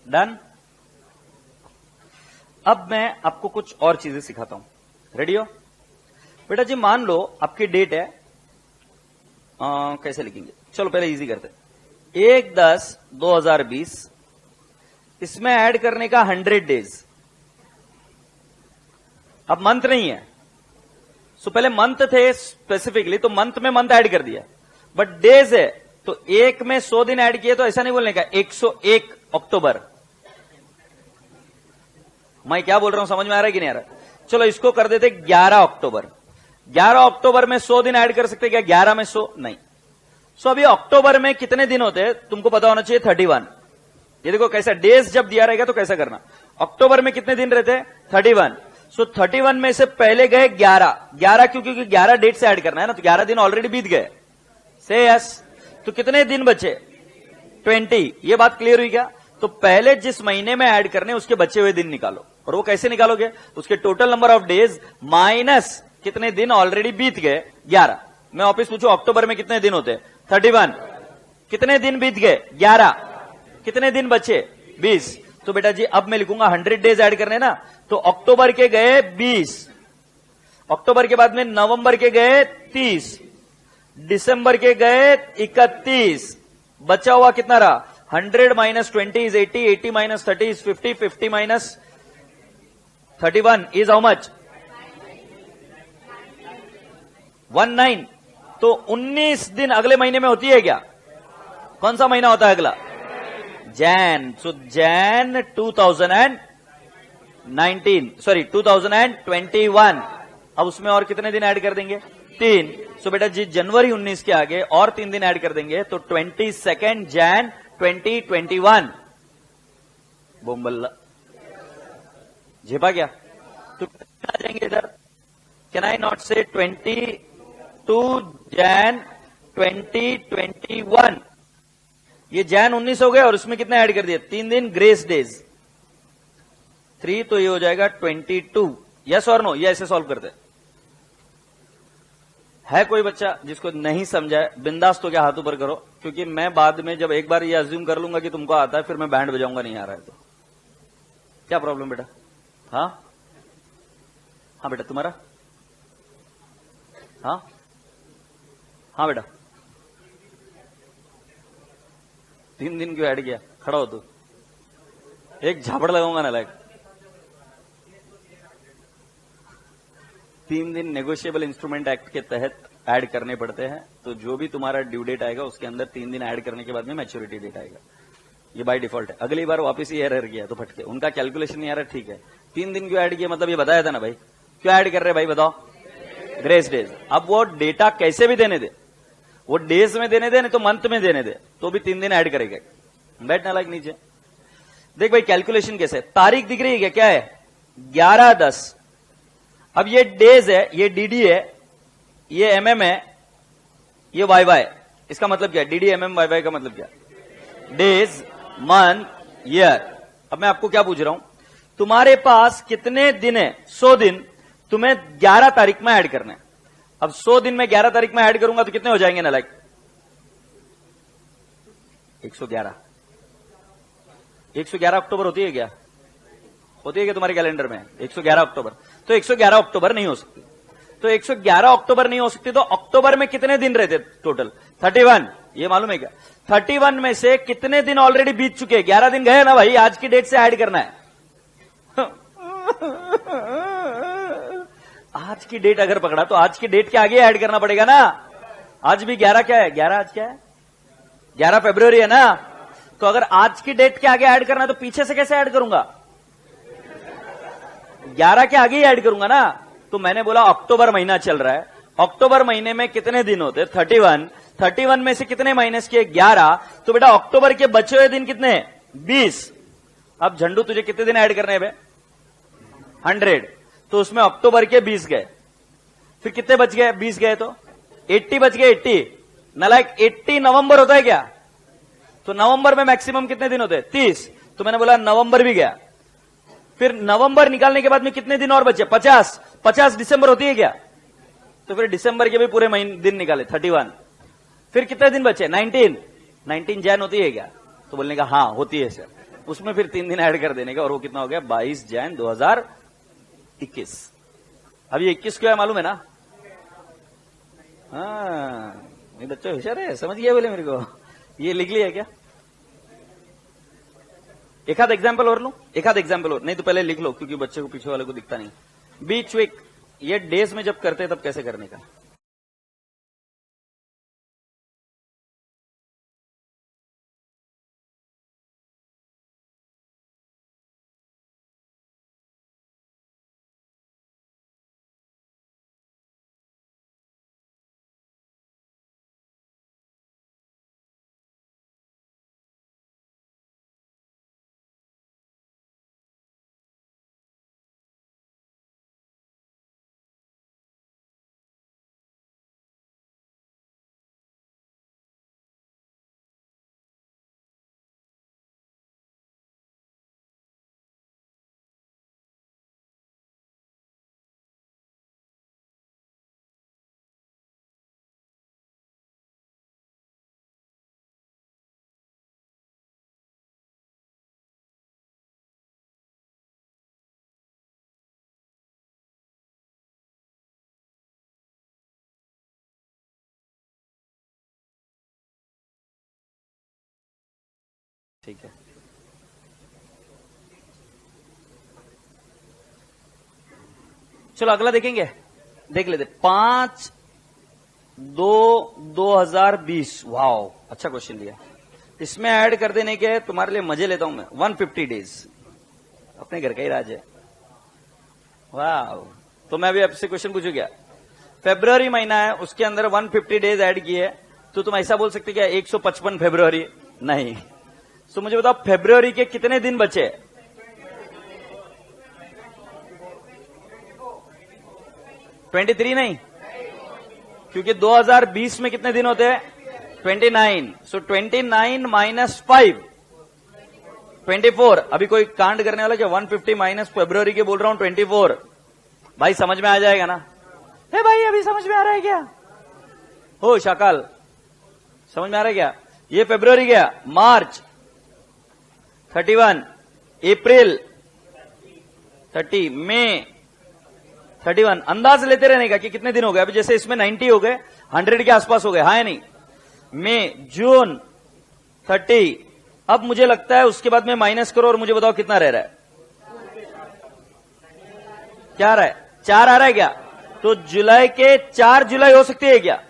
Done. अब मैं आपको कुछ और चीजें सिखाता हूं, रेडी हो बेटा जी। मान लो आपकी डेट है, कैसे लिखेंगे, चलो पहले इजी करते हैं। 1/10/2020, इसमें ऐड करने का 100 डेज। अब मंथ नहीं है, सो पहले मंथ थे स्पेसिफिकली, तो मंथ में मंथ ऐड कर दिया। बट डेज है तो एक में 100 दिन ऐड किए तो ऐसा नहीं बोलने का 101 अक्टूबर। मैं क्या बोल रहा हूं समझ में आ रहा है कि नहीं आ रहा? चलो इसको कर देते 11 अक्टूबर। 11 अक्टूबर में 100 दिन ऐड कर सकते क्या? 11 में 100 नहीं। सो अभी अक्टूबर में कितने दिन होते हैं तुमको पता होना चाहिए 31। ये देखो कैसा डेज जब दिया रहेगा तो कैसा करना, अक्टूबर में कितने दिन रहते हैं 31। सो 31 में से पहले गए 11 क्योंकि 11 डेट से ऐड करना है ना, तो 11 दिन ऑलरेडी बीत गए। से यस, तो कितने दिन बचे 20। ये बात क्लियर हुई क्या? तो पहले जिस महीने में ऐड करने उसके बचे हुए दिन निकालो, और वो कैसे निकालोगे? उसके total number of days minus कितने दिन ऑलरेडी बीत गए 11। मैं वापिस पूछू अक्टूबर में कितने दिन होते 31, कितने दिन बीत गए 11, कितने दिन बचे 20। तो बेटा जी अब मैं लिखूंगा 100 डेज ऐड करने ना, तो अक्टूबर के गए 20, अक्टूबर के बाद में नवंबर के गए 30, दिसंबर के गए 31, बचा हुआ कितना रहा 100 minus 20 is 80, 80 minus 30 is 50, 50 minus 31 is how much 19। तो 19 दिन अगले महीने में होती है क्या? कौन सा महीना होता है अगला? जैन। सो जैन 2021। अब उसमें और कितने दिन ऐड कर देंगे 3। सो बेटा जी जनवरी 19 के आगे और 3 दिन ऐड कर देंगे तो 22 जैन 2021। बोम्बल्ला झेपा क्या? तो आ जाएंगे इधर। कैन आई नॉट से 22 जैन 2021? ये जैन 19 हो गया और उसमें कितने ऐड कर दिए 3 दिन ग्रेस डेज 3, तो ये हो जाएगा 22। यस और नो? ये ऐसे सॉल्व करते है। कोई बच्चा जिसको नहीं समझा है बिंदास तो क्या हाथ ऊपर करो, क्योंकि मैं बाद में जब एक बार ये अज्यूम कर लूंगा कि तुमको आता है फिर मैं बैंड बजाऊंगा नहीं आ रहा है तो क्या प्रॉब्लम बेटा? हाँ हाँ बेटा तुम्हारा? हाँ हाँ बेटा 3 दिन क्यों ऐड किया? खड़ा हो तू, एक झापड़ लगाऊंगा ना लाइक। 3 दिन नेगोशिएबल इंस्ट्रूमेंट एक्ट के तहत ऐड करने पड़ते हैं, तो जो भी तुम्हारा ड्यू डेट आएगा उसके अंदर 3 दिन ऐड करने के बाद में मैच्योरिटी डेट आएगा। ये बाय डिफॉल्ट है। अगली बार वापस ही एरर किया तो फटके, उनका कैलकुलेशन नहीं आ रहा, ठीक है 3 दिन क्यों ऐड किया मतलब ये बताया था ना भाई, क्यों ऐड कर रहे भाई बताओ? Grace days. अब वो डेटा कैसे भी देने दे, वो डेज में देने दे नहीं तो मंथ में देने दे, तो भी 3 दिन ऐड करेगा। बैठना लाइक नीचे देख भाई कैलकुलेशन कैसे, तारीख दिख रही है क्या है 11/10। अब ये डेज है, ये डीडी है, ये एमएम है, ये वाई। इसका मतलब क्या है? डीडी एमएम वाई का मतलब क्या? Days month year. अब मैं आपको क्या पूछ रहा हूं, तुम्हारे पास कितने दिन है 100 दिन, तुम्हें 11 तारीख में ऐड करना है। अब 100 दिन में 11 तारीख में ऐड करूंगा तो कितने हो जाएंगे ना लाइक 111। 111 अक्टूबर होती है क्या? होती है क्या तुम्हारे कैलेंडर में 111 अक्टूबर? तो 111 अक्टूबर नहीं हो सकती। तो 111 अक्टूबर नहीं हो सकती तो अक्टूबर में कितने दिन रहते टोटल 31। ये मालूम है क्या? 31 में से कितने दिन ऑलरेडी बीत चुके हैं? 11 दिन गए ना भाई, आज की डेट से ऐड करना है। आज की डेट अगर पकड़ा तो आज की डेट के आगे ऐड करना पड़ेगा ना। आज भी 11 क्या है? 11 आज क्या है? 11 फरवरी है ना। तो अगर आज की डेट के आगे ऐड करना है तो पीछे से कैसे ऐड करूंगा? 11 के आगे ही ऐड करूंगा ना। तो मैंने बोला अक्टूबर महीना चल रहा है, अक्टूबर महीने में कितने दिन होते 31, 31 में से कितने माइनस किए 11, तो बेटा अक्टूबर के बचे हुए दिन कितने 20। अब झंडू तुझे कितने दिन ऐड करने हैं बे 100, तो उसमें अक्टूबर के 20 गए, फिर कितने बच गए 20 गए तो 80 बच गए। 80 नालायक 80 नवंबर होता है क्या? तो नवंबर में मैक्सिमम कितने दिन होते 30, तो मैंने बोला नवंबर भी गया। फिर नवंबर निकालने के बाद में कितने दिन और बचे 50 दिसंबर होती है क्या? तो फिर दिसंबर के भी पूरे महीने दिन निकाले 31। फिर कितने दिन बचे 19 जैन होती है क्या? तो बोलने का हाँ होती है सर। उसमें फिर 3 दिन ऐड कर देने का और वो कितना हो गया 22 जैन 2021। अब ये 21 क्यों है मालूम है ना? हाँ ये बच्चे होशियार है, समझ गया बोले मेरे को। ये लिख लिया क्या? एक आध एग्जाम्पल और लूं, एक आध एग्जाम्पल और, नहीं तो पहले लिख लो क्योंकि बच्चे को पीछे वाले को दिखता नहीं। बीच वीक ये डेज में जब करते तब कैसे करने का? ठीक है, चलो अगला देखेंगे, देख लेते। 5/2/2020, वाओ अच्छा क्वेश्चन लिया। इसमें ऐड कर देने के तुम्हारे लिए मजे लेता हूं मैं। 150 डेज, अपने घर का ही राज है। वाह, तो मैं अभी आपसे क्वेश्चन पूछू क्या? फेब्रुवरी महीना है, उसके अंदर 150 डेज ऐड किए, तो तुम ऐसा बोल सकते क्या 155 फेब्रुवरी? नहीं। तो मुझे बताओ फेब्रुवरी के कितने दिन बचे? 23 नहीं, क्योंकि 2020 में कितने दिन होते हैं? 29। सो 29 माइनस 5, 24। अभी कोई कांड करने वाला क्या? 150 माइनस फेब्रुवरी के बोल रहा हूं 24। भाई समझ में आ जाएगा ना? हे भाई अभी समझ में आ रहा है क्या? हो शाकाल, समझ में आ रहा है क्या? ये फेब्रुवरी गया, मार्च 31, अप्रैल 30, मई 31। अंदाज लेते रहने का कि कितने दिन हो गए। अभी जैसे इसमें 90 हो गए, 100 के आसपास हो गए, हाँ या नहीं? मई, जून 30। अब मुझे लगता है उसके बाद में माइनस करो और मुझे बताओ कितना रह रहा है? क्या आ रहा है? 4 आ रहा है क्या? तो जुलाई के 4 जुलाई हो सकती है क्या?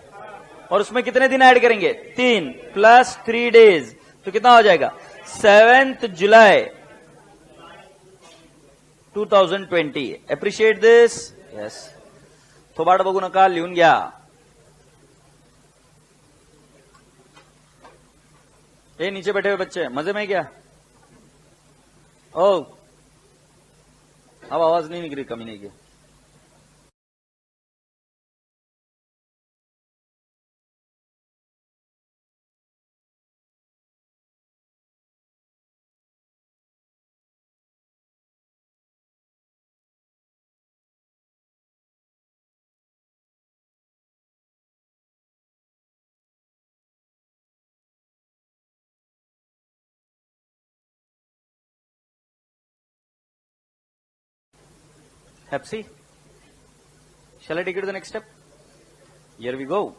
और उसमें कितने दिन ऐड करेंगे? 3 प्लस 3 डेज, तो कितना हो जाएगा? 7 जुलाई 2020। Appreciate this. यस, थोबाड बघू नका, लिहून घ्या। ये नीचे बैठे हुए बच्चे मजे में क्या? ओ, अब आवाज नहीं निकली, कमी नहीं की। Pepsi. Shall I take it to the next step? Here we go.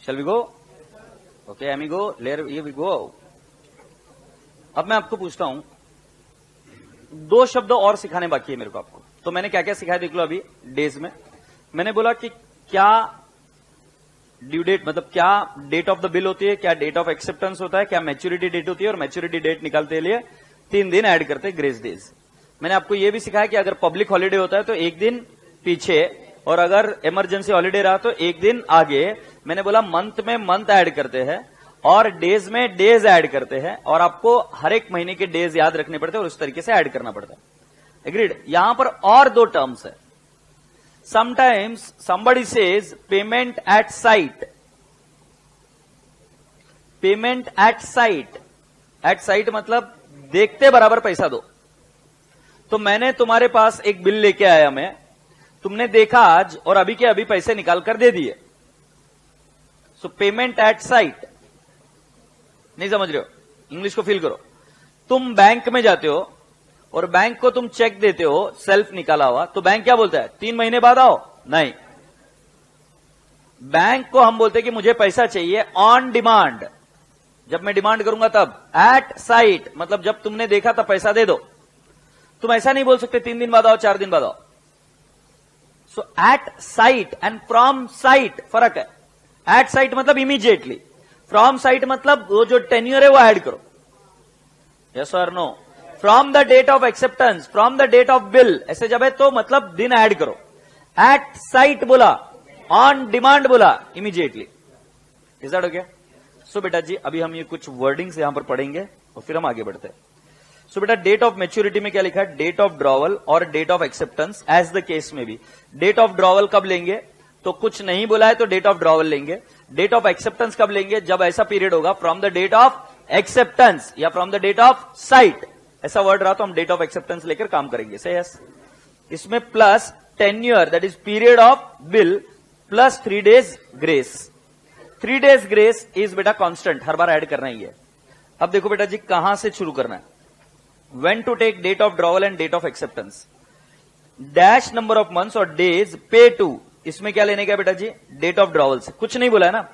Shall we go? Okay, amigo. Here we go. अब मैं आपको पूछता हूं, 2 शब्द और सिखाने बाकी है मेरे को आपको। तो मैंने क्या क्या सिखाया देख लो अभी डेज में। मैंने बोला कि क्या ड्यू डेट, मतलब क्या डेट ऑफ द बिल होती है, क्या डेट ऑफ एक्सेप्टेंस होता है, क्या मैच्योरिटी डेट होती है, और मैच्योरिटी डेट निकालते के लिए 3 दिन ऐड करते हैं ग्रेस डेज। मैंने आपको यह भी सिखाया कि अगर पब्लिक हॉलीडे होता है तो 1 दिन पीछे, और अगर इमरजेंसी हॉलीडे रहा तो 1 दिन आगे। मैंने बोला मंथ में मंथ ऐड करते हैं और डेज में डेज ऐड करते हैं, और आपको हर एक महीने के डेज याद रखने पड़ते हैं और उस तरीके से ऐड करना पड़ता है। एग्रीड? यहां पर और 2 टर्म्स है। Sometimes somebody says payment at sight. Payment at sight, at sight मतलब देखते बराबर पैसा दो। तो मैंने तुम्हारे पास एक बिल लेके आया, मैं, तुमने देखा आज और अभी के अभी पैसे निकाल कर दे दिए। So payment at sight. नहीं समझ रहे हो? इंग्लिश को फील करो। तुम बैंक में जाते हो और बैंक को तुम चेक देते हो, सेल्फ निकाला हुआ, तो बैंक क्या बोलता है? 3 महीने बाद आओ? नहीं, बैंक को हम बोलते हैं कि मुझे पैसा चाहिए ऑन डिमांड। जब मैं डिमांड करूंगा तब। एट साइट मतलब जब तुमने देखा तब पैसा दे दो। तुम ऐसा नहीं बोल सकते 3 दिन बाद आओ, 4 दिन बाद आओ। So at sight and from sight फर्क है। एट साइट मतलब इमीडिएटली, फ्रॉम साइट मतलब वो जो टेन्यूर है वो ऐड करो। यस और no? From the date of acceptance, from the date of bill, ऐसे जब है तो मतलब दिन ऐड करो। एट साइट बोला, ऑन डिमांड बोला, immediately. Is that okay? So बेटा जी अभी हम ये कुछ वर्डिंग्स यहां पर पढ़ेंगे और फिर हम आगे बढ़ते हैं। सो बेटा डेट ऑफ मैच्योरिटी में क्या लिखा है? डेट ऑफ ड्रॉवल और date of acceptance as the case में भी। डेट ऑफ ड्रॉवल कब लेंगे? तो कुछ नहीं बोला है तो डेट ऑफ ड्रॉवल लेंगे। डेट ऑफ एक्सेप्टेंस कब लेंगे? जब ऐसा पीरियड होगा from the date of acceptance या from the date of sight, ऐसा वर्ड रहा तो हम डेट ऑफ एक्सेप्टेंस लेकर काम करेंगे। से यस, इसमें plus tenure that is period of bill plus 3 days grace. 3 days grace is बेटा कांस्टेंट, हर बार ऐड करना ही है। अब देखो बेटा जी कहां से शुरू करना है। When to take date of drawal and date of acceptance, dash number of months और डेज पे टू, इसमें क्या लेने का बेटा जी? डेट ऑफ ड्रॉवल से। कुछ नहीं बोला है ना,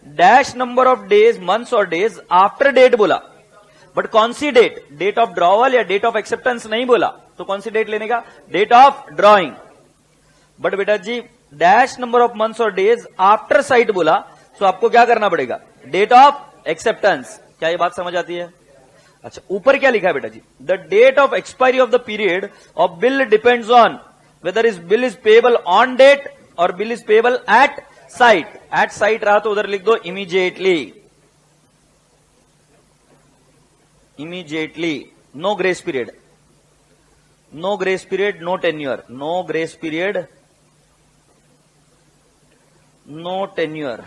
dash number of days, months और डेज आफ्टर डेट बोला, बट कौन सी डेट, डेट ऑफ ड्रॉवल या डेट ऑफ एक्सेप्टेंस नहीं बोला, तो कौन सी डेट लेने का, डेट ऑफ ड्रॉइंग। बट बेटा जी डैश नंबर ऑफ मंथ्स और डेज आफ्टर साइट बोला, तो आपको क्या करना पड़ेगा, डेट ऑफ एक्सेप्टेंस। क्या ये बात समझ आती है? अच्छा, ऊपर क्या लिखा है बेटा जी, the date of expiry of the period of bill depends on whether is bill is payable on date और bill is payable at sight. At sight रहा तो उधर लिख दो immediately, immediately, no grace period, no grace period, no tenure, no grace period, no tenure.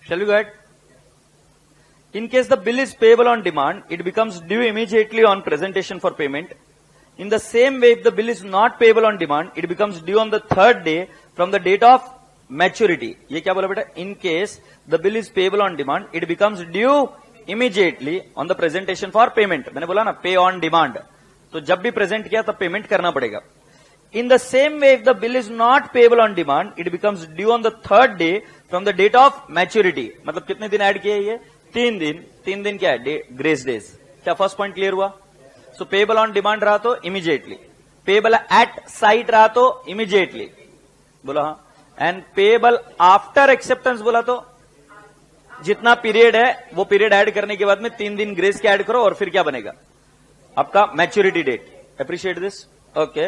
Shall we go ahead? In case the bill is payable on demand, it becomes due immediately on presentation for payment. In the same way, if the bill is not payable on demand, it becomes due on the third day from the date of maturity. ये क्या बोला बेटा? In case the bill is payable on demand, it becomes due immediately on the presentation for payment. मैंने बोला ना pay on demand. तो जब भी present किया तब payment करना पड़ेगा. In the same way, if the bill is not payable on demand, it becomes due on the third day from the date of maturity. मतलब कितने दिन ऐड किए ये? 3 दिन। 3 दिन क्या है? Grace days. क्या फर्स्ट पॉइंट क्लियर हुआ? सो पेबल ऑन डिमांड रहा तो इमीडिएटली, पेबल एट साइट रहा तो इमीडिएटली, बोला हाँ। एंड पेबल आफ्टर एक्सेप्टेंस बोला तो जितना पीरियड है वो पीरियड ऐड करने के बाद में 3 दिन ग्रेस के ऐड करो और फिर क्या बनेगा आपका maturity date. Appreciate this, okay.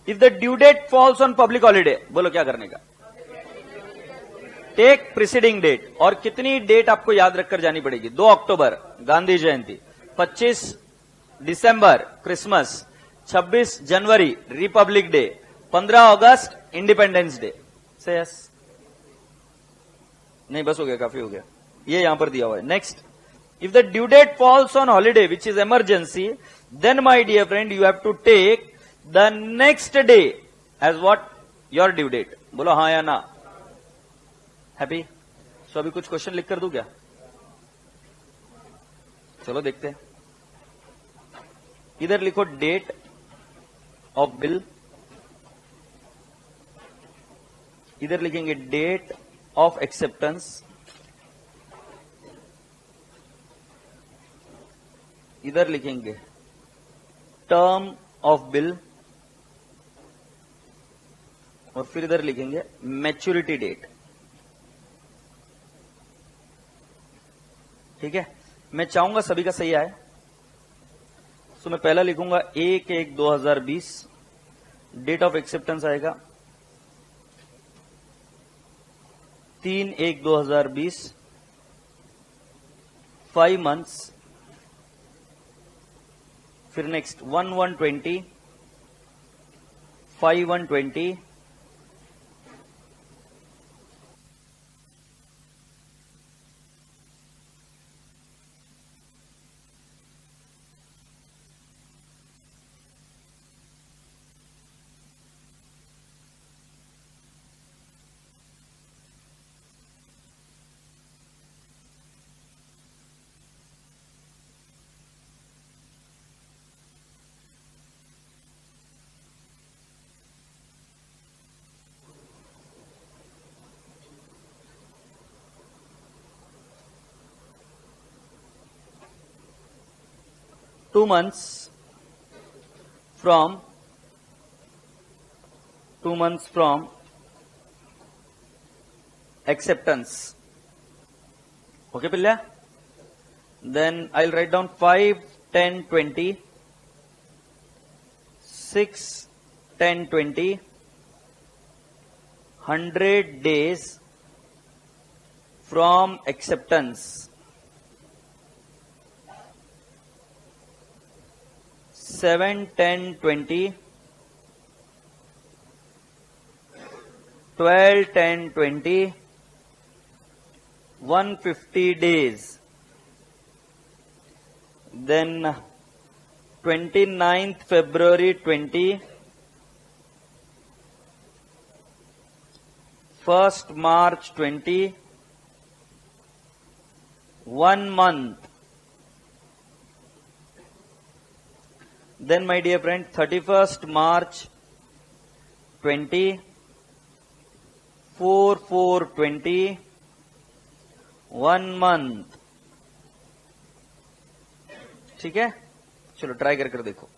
If the due date falls on public holiday, बोलो क्या करने का, टेक प्रिसीडिंग डेट। और कितनी डेट आपको याद रखकर जानी पड़ेगी? 2 अक्टूबर गांधी जयंती, 25 दिसंबर क्रिसमस, 26 जनवरी रिपब्लिक डे, 15 अगस्त इंडिपेंडेंस डे। से यस, नहीं बस हो गया, काफी हो गया, ये यहां पर दिया हुआ है। Next, if the due date falls on holiday which is emergency, then my dear friend you have to take the next day as what, your due date. बोलो हाँ या ना, हैप्पी? सो अभी कुछ क्वेश्चन लिख कर दूं क्या? चलो देखते हैं। इधर लिखो डेट ऑफ बिल, इधर लिखेंगे डेट ऑफ एक्सेप्टेंस, इधर लिखेंगे टर्म ऑफ बिल, और फिर इधर लिखेंगे मैच्योरिटी डेट। ठीक है, मैं चाहूंगा सभी का सही आए। सो मैं पहला लिखूंगा 1/1/2020, डेट ऑफ एक्सेप्टेंस आएगा 3/1/2020, 5 मंथ्स। फिर next 1/1/20, 5/1/20, two months from acceptance. Okay, Pilla? Then I'll write down 5, 10, 20, 6, 10, 20, 100 days from acceptance. 7, 10, 20, 12, 10, 20, 150 days. Then 29th February 20, 1st March 20, 1 month. Then my dear friend, 31st March 20, 4/4/20, 1 month. ठीक है, चलो try कर देखो.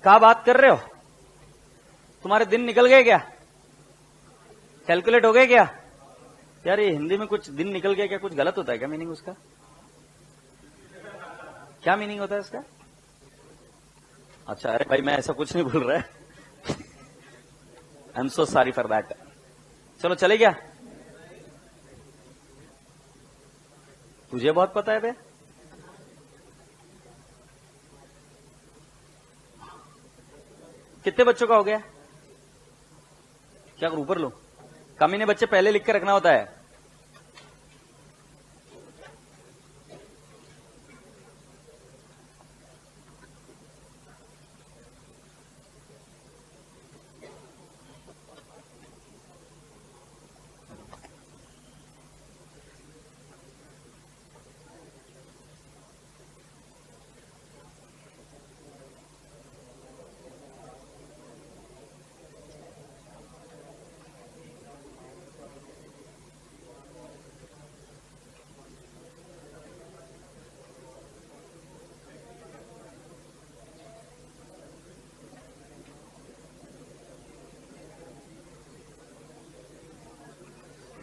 क्या बात कर रहे हो? तुम्हारे दिन निकल गए क्या? कैलकुलेट हो गए क्या? यार ये हिंदी में कुछ दिन निकल गया क्या, कुछ गलत होता है क्या मीनिंग उसका? क्या मीनिंग होता है इसका? अच्छा, अरे भाई मैं ऐसा कुछ नहीं बोल रहा है. आई am so sorry for that. चलो चले गया. तुझे बहुत पता है बे. कितने बच्चों का हो गया? क्या ऊपर लो. कमीने बच्चे पहले लिख के रखना होता है.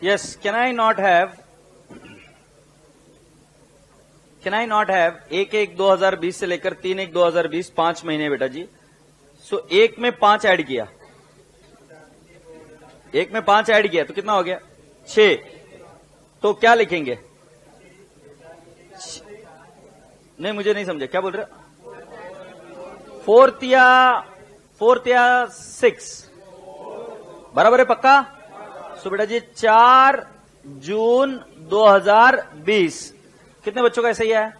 Yes, can I not have 1/1/2020 से लेकर 3/1/2020 5 महीने बेटा जी। सो एक में 5 ऐड किया, एक में 5 ऐड किया तो कितना हो गया 6। तो क्या लिखेंगे? नहीं मुझे नहीं समझे, क्या बोल रहे? फोर्थ या 6 बराबर है पक्का? सो बेटा जी 4 जून 2020 कितने बच्चों का ऐसा ही है?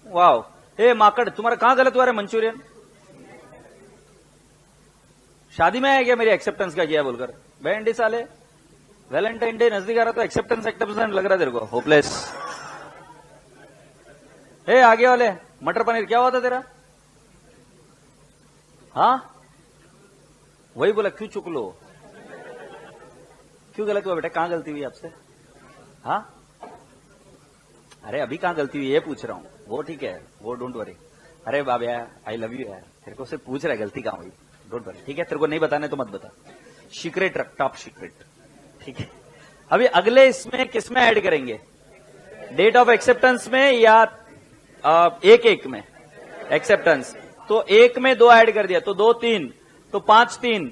वाओ, ए माकड़ तुम्हारा कहां गलत हुआ है मंचूरियन? शादी में है क्या मेरी एक्सेप्टेंस का किया बोलकर? बैंडी साले, वैलेंटाइन डे नजदीक आ रहा तो एक्सेप्टेंस लग रहा है तेरे को, होपलेस। ए आगे वाले मटर पनीर क्या हुआ था तेरा? हाँ वही बोला, क्यों चुक लो? क्यों गलत हुआ बेटा? कहां गलती हुई आपसे? हाँ अरे अभी कहां गलती हुई ये पूछ रहा हूं, वो ठीक है, वो डोंट वरी। अरे बाबा आई लव यू यार, तेरे को सिर्फ पूछ रहा है गलती कहां हुई, डोंट वरी। ठीक है, तेरे को नहीं बताने तो मत बता, सीक्रेट रख, टॉप सीक्रेट। ठीक है, अभी अगले इसमें किसमें ऐड करेंगे? डेट ऑफ एक्सेप्टेंस में या एक में एक्सेप्टेंस? तो एक में 2 ऐड कर दिया तो 2 3, तो 5 3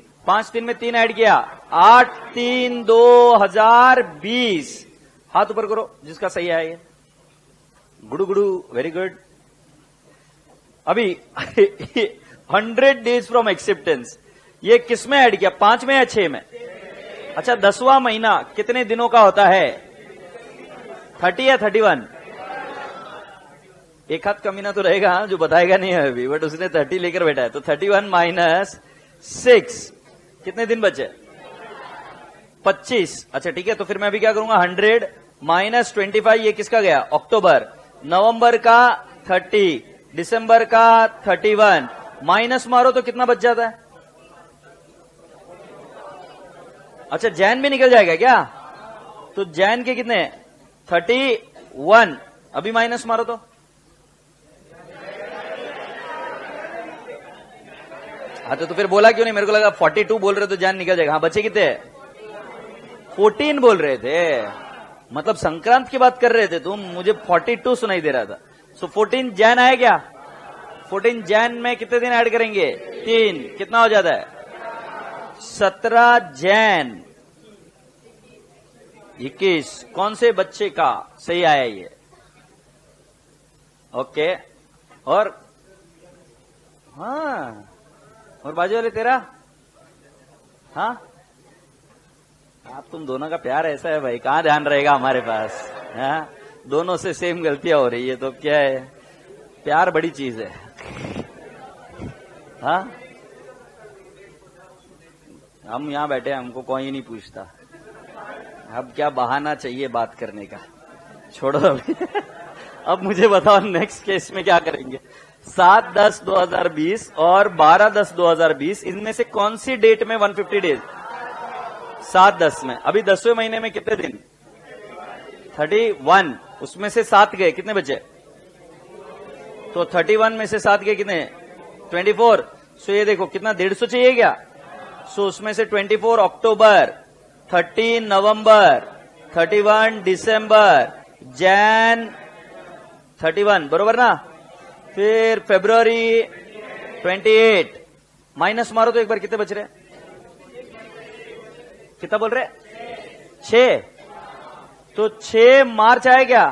में 3 ऐड किया 8 3 2020। हाथ ऊपर करो जिसका सही है ये। गुडू गुडू, वेरी गुड। अभी 100 डेज फ्रॉम एक्सेप्टेंस ये किसमें ऐड किया? 5 में या 6 में? अच्छा 10वां महीना कितने दिनों का होता है? 30 या 31? एक हाथ कमीना तो रहेगा जो बताएगा नहीं है अभी, बट उसने 30 लेकर बैठा है। तो 31 माइनस 6 कितने दिन बचे? 25। अच्छा ठीक है, तो फिर मैं अभी क्या करूंगा 100 माइनस 25, ये किसका गया? अक्टूबर। नवंबर का 30, दिसंबर का 31, माइनस मारो तो कितना बच जाता है? अच्छा जैन भी निकल जाएगा क्या? तो जैन के कितने? 31, अभी माइनस मारो तो हाँ तो फिर बोला क्यों नहीं? मेरे को लगा 42 बोल रहे तो जैन निकल जाएगा। हाँ बचे कितने? 14 बोल रहे थे, मतलब संक्रांत की बात कर रहे थे तुम, मुझे 42 सुनाई दे रहा था। सो 14 जैन आया क्या? 14 जैन में कितने दिन ऐड करेंगे? 3, कितना हो जाता है? 17 जैन 21। कौन से बच्चे का सही आया ये? ओके, और हाँ, और बाजू वाले तेरा? हाँ आप तुम दोनों का प्यार ऐसा है भाई, कहां ध्यान रहेगा हमारे पास? हाँ दोनों से सेम गलतियां हो रही है तो क्या है, प्यार बड़ी चीज है। हाँ हम यहां बैठे, हमको कोई नहीं पूछता, अब क्या बहाना चाहिए बात करने का, छोड़ो अभी। अब मुझे बताओ नेक्स्ट केस में क्या करेंगे? 7/10/2020 और 12/10/2020 इनमें से कौन सी डेट में 150 डेज? 7/10 में। अभी 10वें महीने में कितने दिन? 31, उसमें से 7 गए, कितने बचे? तो 31 में से 7 गए कितने? 24। सो ये देखो कितना 150 चाहिए क्या? सो उसमें से 24 अक्टूबर, 30 नवंबर, 31 दिसंबर, जैन 31, बरोबर ना? फिर फरवरी 28, माइनस मारो तो एक बार कितने बच रहे? कितना बोल रहे? 6। तो 6 मार्च आया क्या?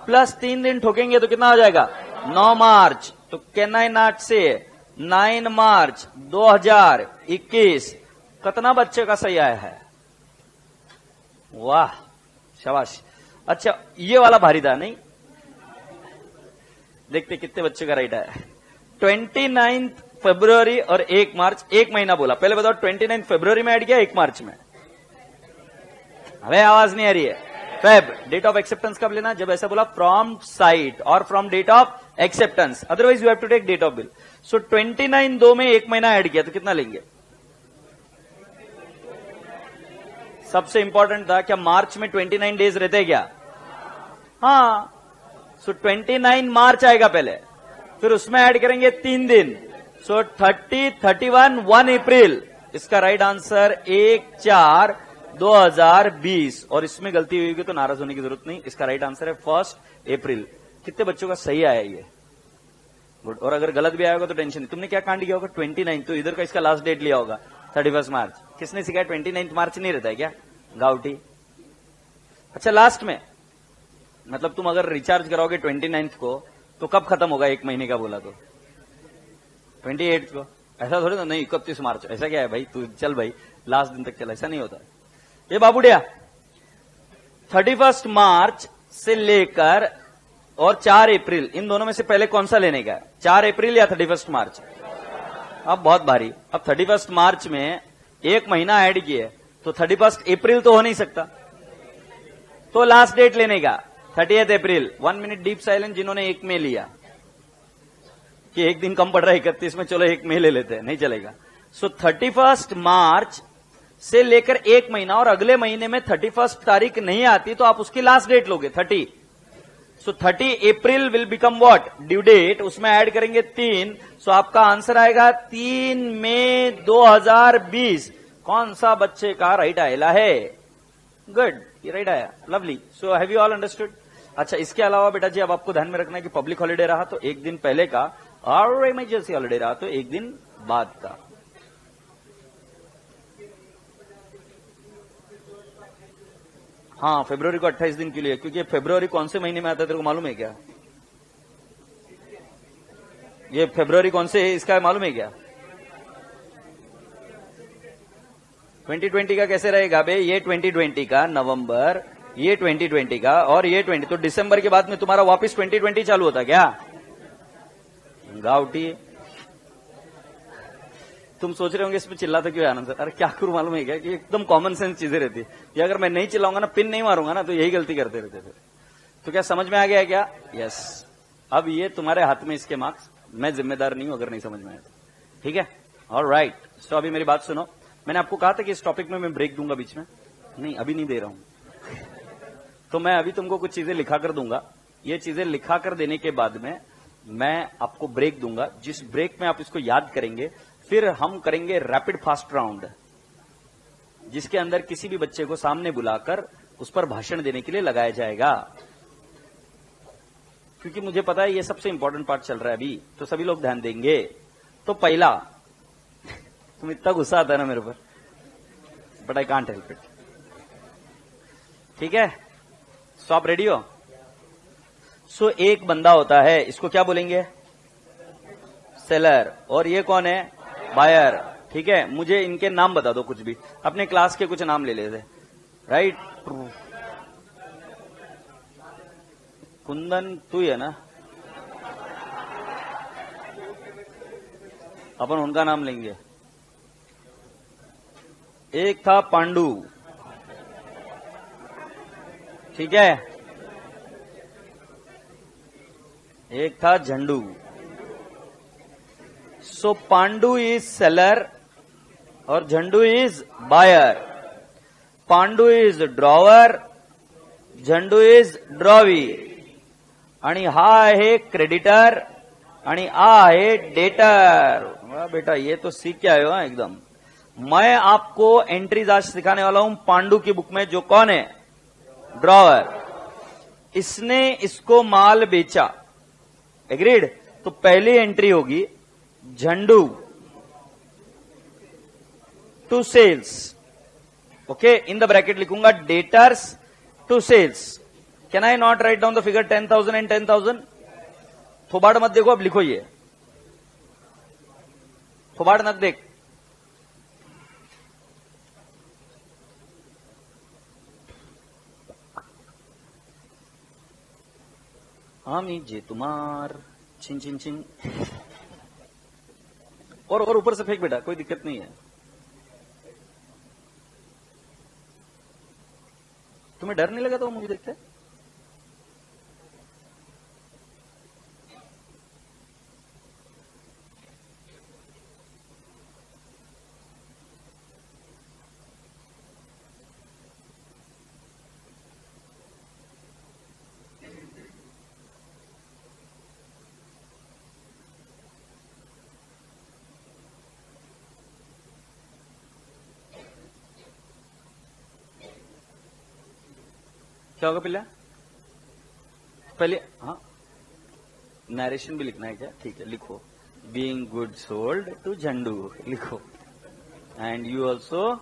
प्लस 3 दिन ठोकेंगे तो कितना हो जाएगा? 9 मार्च। तो कैन आई नॉट से 9 मार्च 2021 कितना बच्चे का सही आया है? वाह शाबाश। अच्छा ये वाला भारी था नहीं? देखते कितने बच्चे का राइट है। 29 फरवरी और 1 मार्च, 1 महीना बोला। पहले बताओ 29 फरवरी में ऐड किया 1 मार्च में? हमें आवाज नहीं आ रही है। फेब डेट ऑफ एक्सेप्टेंस कब लेना? जब ऐसा बोला फ्रॉम साइट और from date of acceptance, otherwise you have to take date of bill. So 29 2 में 1 महीना ऐड किया तो कितना लेंगे? सबसे इंपॉर्टेंट था क्या मार्च में 29 डेज रहते क्या? हाँ, सो 29 मार्च आएगा पहले, फिर उसमें ऐड करेंगे 3 दिन। सो 30 31 1 अप्रैल। इसका राइट आंसर 1 4 2020 और इसमें गलती हुई तो नाराज होने की जरूरत नहीं, इसका राइट आंसर है 1 अप्रैल। कितने बच्चों का सही आया ये? गुड। और अगर गलत भी आया होगा तो टेंशन नहीं। तुमने क्या कांड किया होगा? 29, तो इधर का इसका लास्ट डेट लिया होगा 31 मार्च। किसने सिखाया? 29 मार्च नहीं रहता है क्या गाउटी? अच्छा, लास्ट में मतलब तुम अगर रिचार्ज कराओगे 29 को तो कब खत्म होगा? 1 महीने का बोला तो 28 को। ऐसा थोड़ी ना, नहीं 31 मार्च। ऐसा क्या है भाई, तू चल भाई लास्ट दिन तक चल, ऐसा नहीं होता। ये बाबूडिया 31 मार्च से लेकर और 4 अप्रैल, इन दोनों में से पहले कौन सा लेने का है? 4 अप्रैल या 31 मार्च? अब बहुत भारी। अब 31 मार्च में 1 महीना ऐड किए तो 31 अप्रैल तो हो नहीं सकता, तो लास्ट डेट लेने का 30 अप्रैल। 1 मिनट डीप साइलेंस जिन्होंने 1 में लिया कि एक दिन कम पड़ रहा है 31 में, चलो 1 में ले लेते हैं, नहीं चलेगा। सो 31 मार्च से लेकर 1 महीना, और अगले महीने में 31 तारीख नहीं आती तो आप उसकी लास्ट डेट लोगे 30। So 30 April will become what? Due date. उसमें ऐड करेंगे 3, सो आपका आंसर आएगा 3 मई 2020। कौन सा बच्चे का राइट आएला है? गुड, ये राइट आया, lovely. So have you all understood? अच्छा, इसके अलावा बेटा जी अब आपको ध्यान में रखना है कि पब्लिक हॉलिडे रहा तो 1 दिन पहले का, और इमरजेंसी हॉलिडे रहा तो 1 दिन बाद का। हाँ, फरवरी को 28 दिन के लिए, क्योंकि फरवरी कौन से महीने में आता है तेरे को मालूम है क्या? ये फरवरी कौन से है इसका मालूम है क्या? 2020 का कैसे रहेगा बे? ये 2020 का नवंबर, ये 2020 का, और ये 20, तो दिसंबर के बाद में तुम्हारा वापस 2020 चालू होता क्या? गाउटी। तुम सोच रहे होंगे इसमें चिल्लाते क्यों है आनंद सर? अरे क्या करूं मालूम है क्या कि एकदम कॉमन सेंस चीजें रहती है। ये अगर मैं नहीं चिल्लाऊंगा ना, पिन नहीं मारूंगा ना, तो यही गलती करते रहते थे। तो क्या समझ में आ गया है क्या? यस। अब ये तुम्हारे हाथ में इसके मार्क्स, मैं जिम्मेदार नहीं हूं अगर नहीं समझ में आया तो, ठीक है? ऑलराइट। सो अभी मेरी बात सुनो। मैंने आपको कहा था कि इस टॉपिक में मैं ब्रेक दूंगा बीच में, नहीं अभी नहीं दे रहा हूं। तो मैं अभी तुमको कुछ चीजें लिखा कर दूंगा। ये चीजें लिखा कर देने के बाद में मैं आपको ब्रेक दूंगा, जिस ब्रेक में आप इसको याद करेंगे। फिर हम करेंगे रैपिड फास्ट राउंड, जिसके अंदर किसी भी बच्चे को सामने बुलाकर उस पर भाषण देने के लिए लगाया जाएगा। क्योंकि मुझे पता है ये सबसे इंपॉर्टेंट पार्ट चल रहा है अभी, तो सभी लोग ध्यान देंगे। तो पहला, तुम इतना गुस्सा आता है ना मेरे ऊपर, but I can't help it, ठीक है? सो आप रेडी हो? सो एक बंदा होता है, इसको क्या बोलेंगे? सेलर। और ये कौन है? बायर। ठीक है, मुझे इनके नाम बता दो कुछ भी, अपने क्लास के कुछ नाम ले लेते। राइट, कुंदन तू ही है ना? अपन उनका नाम लेंगे। एक था पांडु, ठीक है? एक था Jhandu. So Pandu is seller और Jhandu is buyer. Pandu is drawer, Jhandu is drawee, आणि हा आहे क्रेडिटर आणि आ आहे डेटर। वाह बेटा, ये तो सीख के आए हो एकदम। मैं आपको एंट्रीज आज सिखाने वाला हूं पांडु की बुक में, जो कौन है? ड्रॉवर। इसने इसको माल बेचा, एग्रीड? तो पहली एंट्री होगी Jhandu to sales, okay? In the bracket लिखूंगा debtors to sales. Can I not write down the figure 10,000 and 10,000? फोबाड़ मत देखो, अब लिखो ये, फोबाड़ मत देख। आमी जे तुम्हार छिन छिन छिन, और ऊपर से फेंक बेटा, कोई दिक्कत नहीं है। तुम्हें डर नहीं लगा तो मुझे देखते? क्या होगा पिल्ला? पहले हाँ, नरेशन भी लिखना है क्या? ठीक है, लिखो बीइंग गुड सोल्ड टू झंडू, लिखो एंड यू ऑल्सो।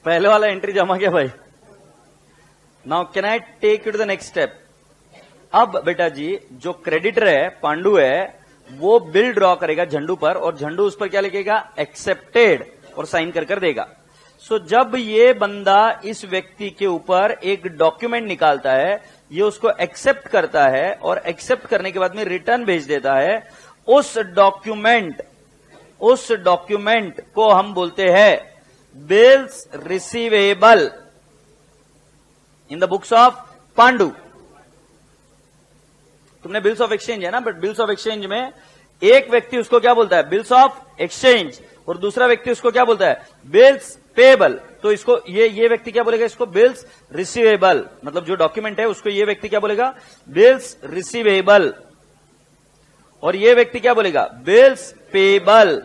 पहले वाला एंट्री जमा किया भाई। Now can I take you to the next step? अब बेटा जी जो क्रेडिटर है पांडु है, वो बिल ड्रॉ करेगा झंडू पर, और झंडू उस पर क्या लिखेगा? एक्सेप्टेड, और साइन कर देगा। सो जब ये बंदा इस व्यक्ति के ऊपर एक डॉक्यूमेंट निकालता है, ये उसको एक्सेप्ट करता है, और एक्सेप्ट करने के बाद में रिटर्न भेज देता है। उस डॉक्यूमेंट को हम बोलते हैं bills receivable in the books of Pandu. तुमने बिल्स ऑफ एक्सचेंज है ना, बट बिल्स ऑफ एक्सचेंज में एक व्यक्ति उसको क्या बोलता है? बिल्स ऑफ एक्सचेंज, और दूसरा व्यक्ति उसको क्या बोलता है? Bills payable. तो इसको ये व्यक्ति क्या बोलेगा? इसको बिल्स रिसीवेबल, मतलब जो डॉक्यूमेंट है उसको ये व्यक्ति क्या बोलेगा? बिल्स रिसीवेबल, और ये व्यक्ति क्या बोलेगा? Bills payable.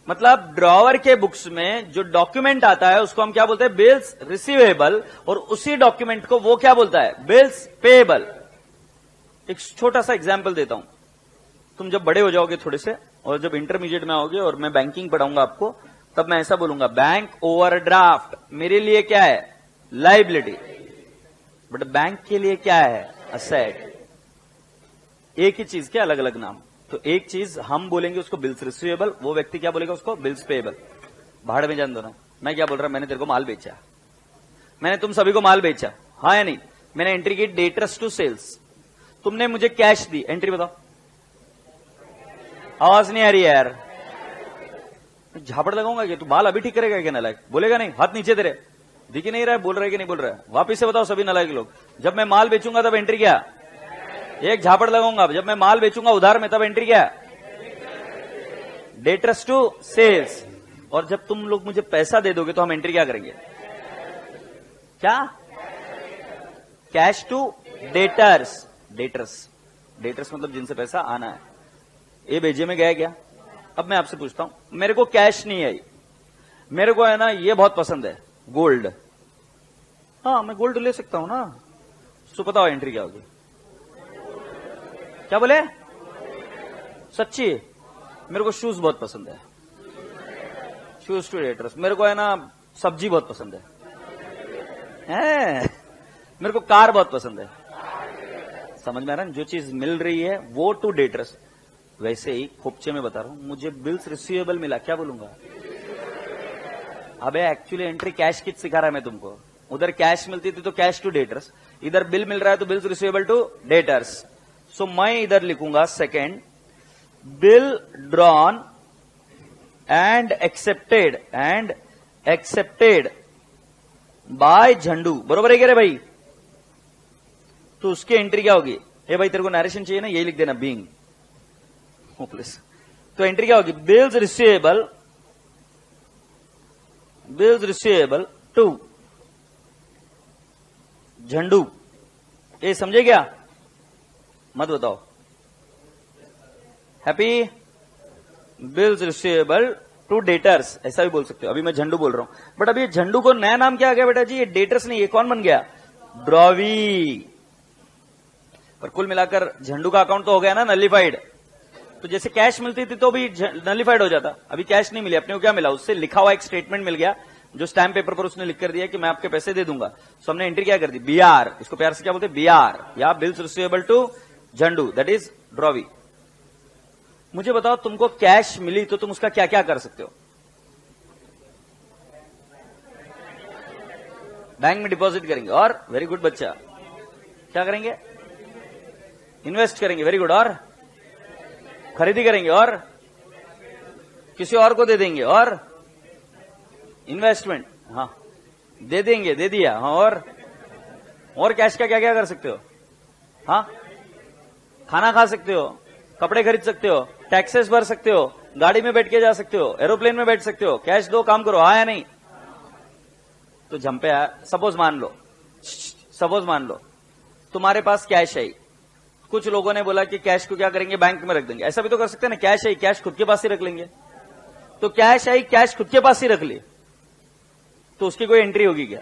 मतलब ड्रॉवर के बुक्स में जो डॉक्यूमेंट आता है उसको हम क्या बोलते हैं? बिल्स रिसीवेबल, और उसी डॉक्यूमेंट को वो क्या बोलता है? Bills payable. एक छोटा सा एग्जांपल देता हूं। तुम जब बड़े हो जाओगे थोड़े से, और जब इंटरमीडिएट में आओगे और मैं बैंकिंग पढ़ाऊंगा आपको, तब मैं ऐसा बोलूंगा, बैंक ओवरड्राफ्ट मेरे लिए क्या है? लायबिलिटी, बट बैंक के लिए क्या है? असेट। एक ही चीज के अलग अलग नाम। तो एक चीज हम बोलेंगे उसको बिल्स रिसीवेबल, वो व्यक्ति क्या बोलेगा? उसको बिल्स पेएबल। भाड़ में जान दो ना। मैं क्या बोल रहा? मैंने तेरे को माल बेचा, मैंने तुम सभी को माल बेचा, हाँ या नहीं? मैंने एंट्री की डेटर्स टू सेल्स, तुमने मुझे कैश दी, एंट्री बताओ। आवाज नहीं आ रही है यार, झापड़ लगाऊंगा कि तू बाल अभी ठीक करेगा क्या? नलायक बोलेगा नहीं, हाथ नीचे तेरे, दिख ही नहीं रहा है, बोल रहे कि नहीं बोल रहा है? वापिस से बताओ सभी नलायक लोग। जब मैं माल बेचूंगा तब एंट्री क्या? एक झापड़ लगाऊंगा। जब मैं माल बेचूंगा उधार में तब एंट्री क्या? Debtors to sales. और जब तुम लोग मुझे पैसा दे दोगे तो हम एंट्री क्या करेंगे? क्या? Cash to debtors. डेटर्स मतलब जिनसे पैसा आना है। ये भेजे में गया क्या? अब मैं आपसे पूछता हूं, मेरे को कैश नहीं आई, मेरे को है ना ये बहुत पसंद है, गोल्ड। हाँ मैं गोल्ड ले सकता हूं ना। तो बताओ एंट्री क्या होगी? क्या बोले? सच्ची? मेरे को शूज बहुत पसंद है, शूज टू डेटर्स। मेरे को है ना सब्जी बहुत पसंद है, मेरे को कार बहुत पसंद है। समझ में आ रहा है? जो चीज मिल रही है वो टू डेटर्स। वैसे ही खोपचे में बता रहा हूं, मुझे बिल्स रिसीवेबल मिला, क्या बोलूंगा? अबे एक्चुअली एंट्री कैश की सिखा रहा है मैं तुमको। उधर कैश मिलती थी तो कैश टू डेटर्स, इधर बिल मिल रहा है तो bills receivable to debtors. So मैं इधर लिखूंगा second, bill drawn and accepted by Jhandu. बरोबर है क्या रे भाई? तो उसकी एंट्री क्या होगी? ए भाई तेरे को नरेशन चाहिए ना, यही लिख देना, बीइंग होपलेस। तो एंट्री क्या होगी? Bills receivable to Jhandu. ये समझे क्या? मत बताओ। Happy? Bills receivable to debtors, ऐसा भी बोल सकते हो। अभी मैं झंडू बोल रहा हूं, बट अभी झंडू को नया नाम क्या आ गया बेटा जी? ये डेटर्स नहीं, ये कौन बन गया? ड्रॉवी। पर कुल मिलाकर झंडू का अकाउंट तो हो गया ना नलिफाइड। तो जैसे कैश मिलती थी तो भी नलिफाइड हो जाता। अभी कैश नहीं मिली, अपने को क्या मिला? उससे लिखा हुआ एक स्टेटमेंट मिल गया, जो स्टैम्प पेपर पर उसने लिख कर दिया कि मैं आपके पैसे दे दूंगा। सो हमने एंट्री क्या कर दी? बीआर। इसको प्यार से क्या बोलते हैं? बीआर, या bills receivable to Jhandu, that is drawee. मुझे बताओ, तुमको कैश मिली तो तुम उसका क्या क्या कर सकते हो? बैंक में डिपॉजिट करेंगे, और वेरी गुड बच्चा, क्या करेंगे? इन्वेस्ट करेंगे, वेरी गुड, और खरीदी करेंगे, और किसी और को दे देंगे, और इन्वेस्टमेंट, हाँ दे देंगे, दे दिया, हाँ, और कैश का क्या क्या कर सकते हो? हाँ, खाना खा सकते हो, कपड़े खरीद सकते हो, टैक्सेस भर सकते हो, गाड़ी में बैठ के जा सकते हो, एरोप्लेन में बैठ सकते हो। कैश दो, काम करो, हाँ या नहीं? तो झंपे आया। सपोज मान लो तुम्हारे पास कैश है। कुछ लोगों ने बोला कि कैश को क्या करेंगे? बैंक में रख देंगे। ऐसा भी तो कर सकते हैं ना, कैश है, कैश खुद के पास ही रख लेंगे। तो कैश आई, कैश खुद के पास ही रख ली, तो उसकी कोई एंट्री होगी क्या?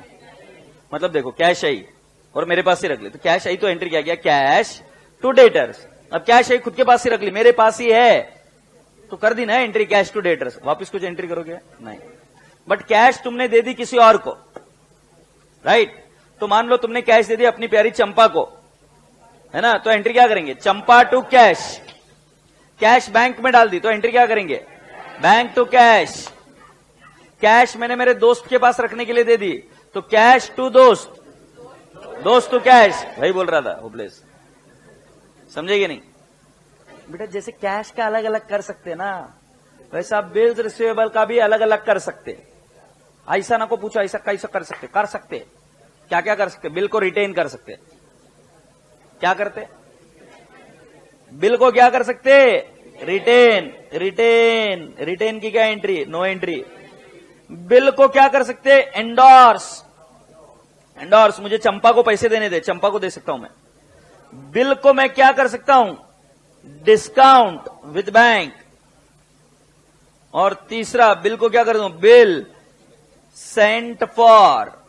मतलब देखो, कैश आई और मेरे पास ही रख ली, तो कैश आई तो एंट्री क्या किया? Cash to debtors. अब कैश आई खुद के पास ही रख ली, मेरे पास ही है, तो कर दी ना एंट्री कैश टू डेटर्स। वापस कुछ एंट्री करोगे? नहीं। बट कैश तुमने दे दी किसी और को, राइट? तो मान लो तुमने कैश दे दी अपनी प्यारी चंपा को, है ना, तो एंट्री क्या करेंगे? चंपा टू कैश। कैश बैंक में डाल दी, तो एंट्री क्या करेंगे? Bank to cash. कैश मैंने मेरे दोस्त के पास रखने के लिए दे दी, तो कैश टू दोस्त, दोस्त टू कैश। वही बोल रहा था होपलेस, समझेगी नहीं बेटा? जैसे कैश का अलग अलग कर सकते ना, वैसा बिल्स रिसीवेबल का भी अलग अलग कर सकते। ऐसा ना को पूछो ऐसा कैसा कर सकते? कर सकते। क्या क्या कर सकते? बिल को रिटेन कर सकते। क्या करते? बिल को क्या कर सकते? रिटेन। रिटेन, रिटेन की क्या एंट्री? No entry. बिल को क्या कर सकते? एंडोर्स। एंडोर्स, मुझे चंपा को पैसे देने दे, चंपा को दे सकता हूं मैं। बिल को मैं क्या कर सकता हूं? Discount with bank. और तीसरा, बिल को क्या कर दूं? Bill sent for.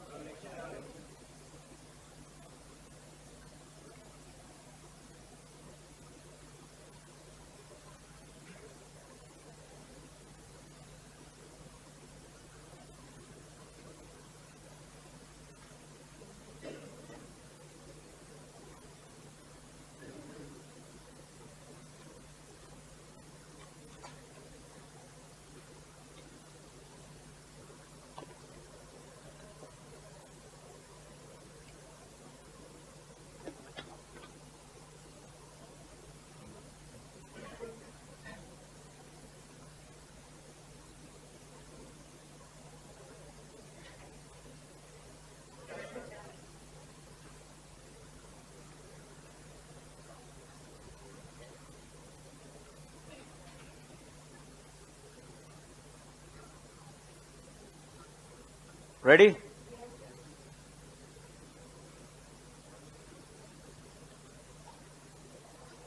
Ready?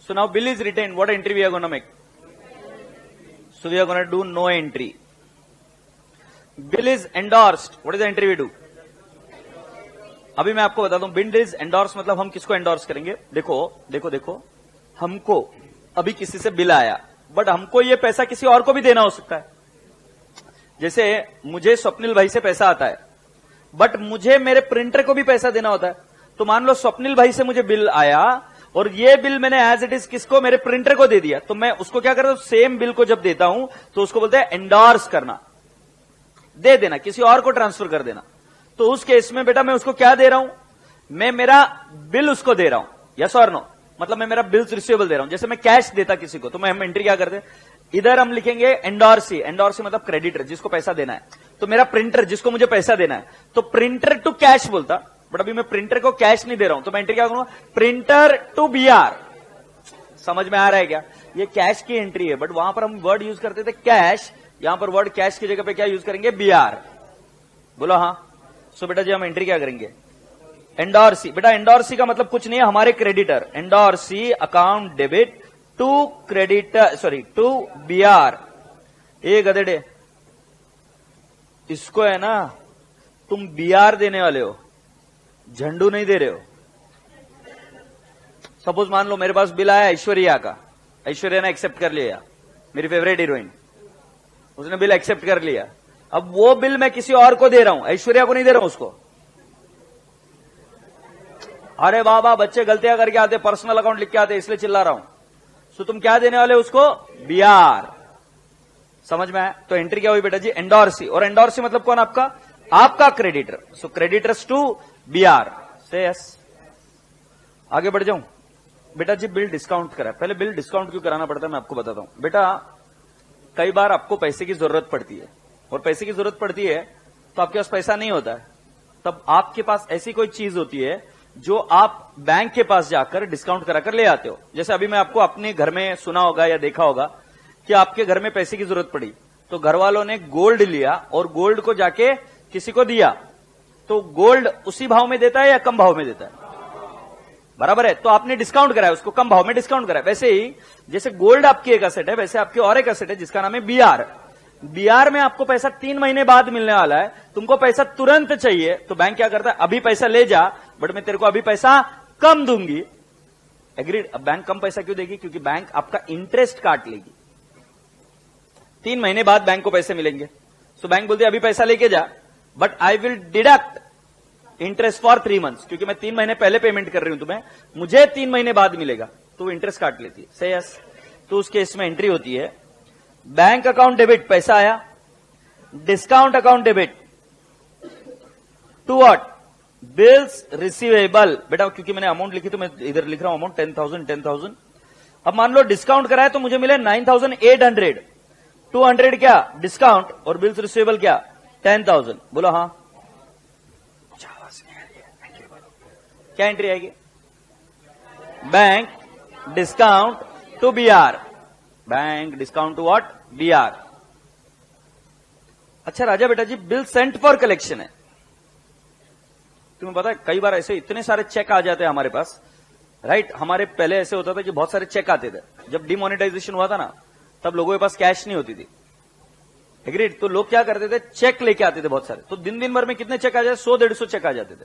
So now bill is retained. What entry we are going to make? So we are going to do no entry. Bill is endorsed. What is the entry we do? अभी मैं आपको बता दूं, bill is endorse मतलब हम किसको endorse करेंगे? देखो देखो देखो, हमको अभी किसी से बिल आया, बट हमको ये पैसा किसी और को भी देना हो सकता है। जैसे मुझे स्वप्निल भाई से पैसा आता है, बट मुझे मेरे प्रिंटर को भी पैसा देना होता है। तो मान लो स्वप्निल भाई से मुझे बिल आया और ये बिल मैंने एज इट इज किसको? मेरे प्रिंटर को दे दिया। तो मैं उसको क्या करता हूं? सेम बिल को जब देता हूं तो उसको बोलते हैं एंडोर्स करना, दे देना, किसी और को ट्रांसफर कर देना। तो उस केस में बेटा मैं उसको क्या दे रहा हूं? मैं मेरा बिल उसको दे रहा हूं, यस और नो? मतलब मैं मेरा बिल्स रिसीवेबल दे रहा हूं। जैसे मैं कैश देता किसी को, तो मैं हम एंट्री क्या करते? इधर हम लिखेंगे एंडोर्सी। एंडोर्सी मतलब क्रेडिटर, जिसको पैसा देना है। तो मेरा प्रिंटर, जिसको मुझे पैसा देना है, तो प्रिंटर टू कैश बोलता, बट अभी मैं प्रिंटर को कैश नहीं दे रहा हूं, तो मैं एंट्री क्या करूंगा? Printer to BR. समझ में आ रहा है क्या? ये कैश की एंट्री है, बट वहां पर हम वर्ड यूज करते थे कैश, यहां पर वर्ड कैश की जगह पे क्या यूज करेंगे? बीआर। बोलो हाँ। सो बेटा जी हम एंट्री क्या करेंगे? एंडोर्सी। बेटा एंडोर्सी का मतलब कुछ नहीं है, हमारे creditor. Endorsee account debit to creditor, sorry to BR. ए गधेड़े, इसको है ना तुम बीआर देने वाले हो, झंडू नहीं दे रहे हो। सपोज मान लो मेरे पास बिल आया ऐश्वर्या का, ऐश्वर्या ने एक्सेप्ट कर लिया, मेरी फेवरेट हीरोइन, उसने बिल एक्सेप्ट कर लिया। अब वो बिल मैं किसी और को दे रहा हूं, ऐश्वर्या को नहीं दे रहा हूं उसको। अरे बाबा बच्चे गलतियां करके आते, पर्सनल अकाउंट लिख के आते, इसलिए चिल्ला रहा हूं। सो तुम क्या देने वाले उसको? बीआर। समझ में आया? तो एंट्री क्या हुई बेटा जी? एंडोर्सी। और एंडोर्सी मतलब कौन? आपका आपका creditor. So creditors to BR. से यस। आगे बढ़ जाऊं बेटा जी। बिल डिस्काउंट करा, पहले बिल डिस्काउंट क्यों कराना पड़ता है मैं आपको बताता हूं। बेटा कई बार आपको पैसे की जरूरत पड़ती है, और पैसे की जरूरत पड़ती है तो आपके पास पैसा नहीं होता है, तब आपके पास ऐसी कोई चीज होती है जो आप बैंक के पास जाकर डिस्काउंट कराकर ले आते हो। जैसे अभी मैं आपको अपने घर में सुना होगा या देखा होगा कि आपके घर में पैसे की जरूरत पड़ी, तो घर वालों ने गोल्ड लिया और गोल्ड को जाके किसी को दिया, तो गोल्ड उसी भाव में देता है या कम भाव में देता है? बराबर है। तो आपने डिस्काउंट कराया, उसको कम भाव में डिस्काउंट कराया। वैसे ही जैसे गोल्ड आपकी एक असेट है, वैसे आपकी और एक असेट है जिसका नाम है बीआर। बीआर में आपको पैसा 3 महीने बाद मिलने वाला है, तुमको पैसा तुरंत चाहिए, तो बैंक क्या करता है, अभी पैसा ले जा, बट मैं तेरे को अभी पैसा कम दूंगी। एग्रीड। अब बैंक कम पैसा क्यों देगी? क्योंकि बैंक आपका इंटरेस्ट काट लेगी। 3 महीने बाद बैंक को पैसे मिलेंगे, सो बैंक बोलती है अभी पैसा लेके जा, but I will deduct interest for 3 months, क्योंकि मैं 3 महीने पहले पेमेंट कर रही हूं तुम्हें, मुझे 3 महीने बाद मिलेगा, तो वो इंटरेस्ट काट लेती है। सही यस। तो उस केस में एंट्री होती है, बैंक अकाउंट डेबिट, पैसा आया, discount account debit to what, bills receivable. बेटा क्योंकि मैंने अमाउंट लिखी तो मैं इधर लिख रहा हूं अमाउंट 10,000। अब मान लो डिस्काउंट कराए तो मुझे मिले 9,800, 200 क्या डिस्काउंट और बिल्स रिसीवेबल क्या 10,000। बोलो हाँ, क्या एंट्री आएगी? Bank discount to BR, bank discount to what, BR. अच्छा राजा बेटा जी, बिल सेंट फॉर कलेक्शन है। तुम्हें पता है कई बार ऐसे इतने सारे चेक आ जाते हैं हमारे पास, राइट। हमारे पहले ऐसे होता था कि बहुत सारे चेक आते थे, जब डिमोनेटाइजेशन हुआ था ना, तब लोगों के पास कैश नहीं होती थी। एग्रीड। तो लोग क्या करते थे, चेक लेके आते थे बहुत सारे, तो दिन भर में कितने चेक आ जाते, 100-150 चेक आ जाते थे।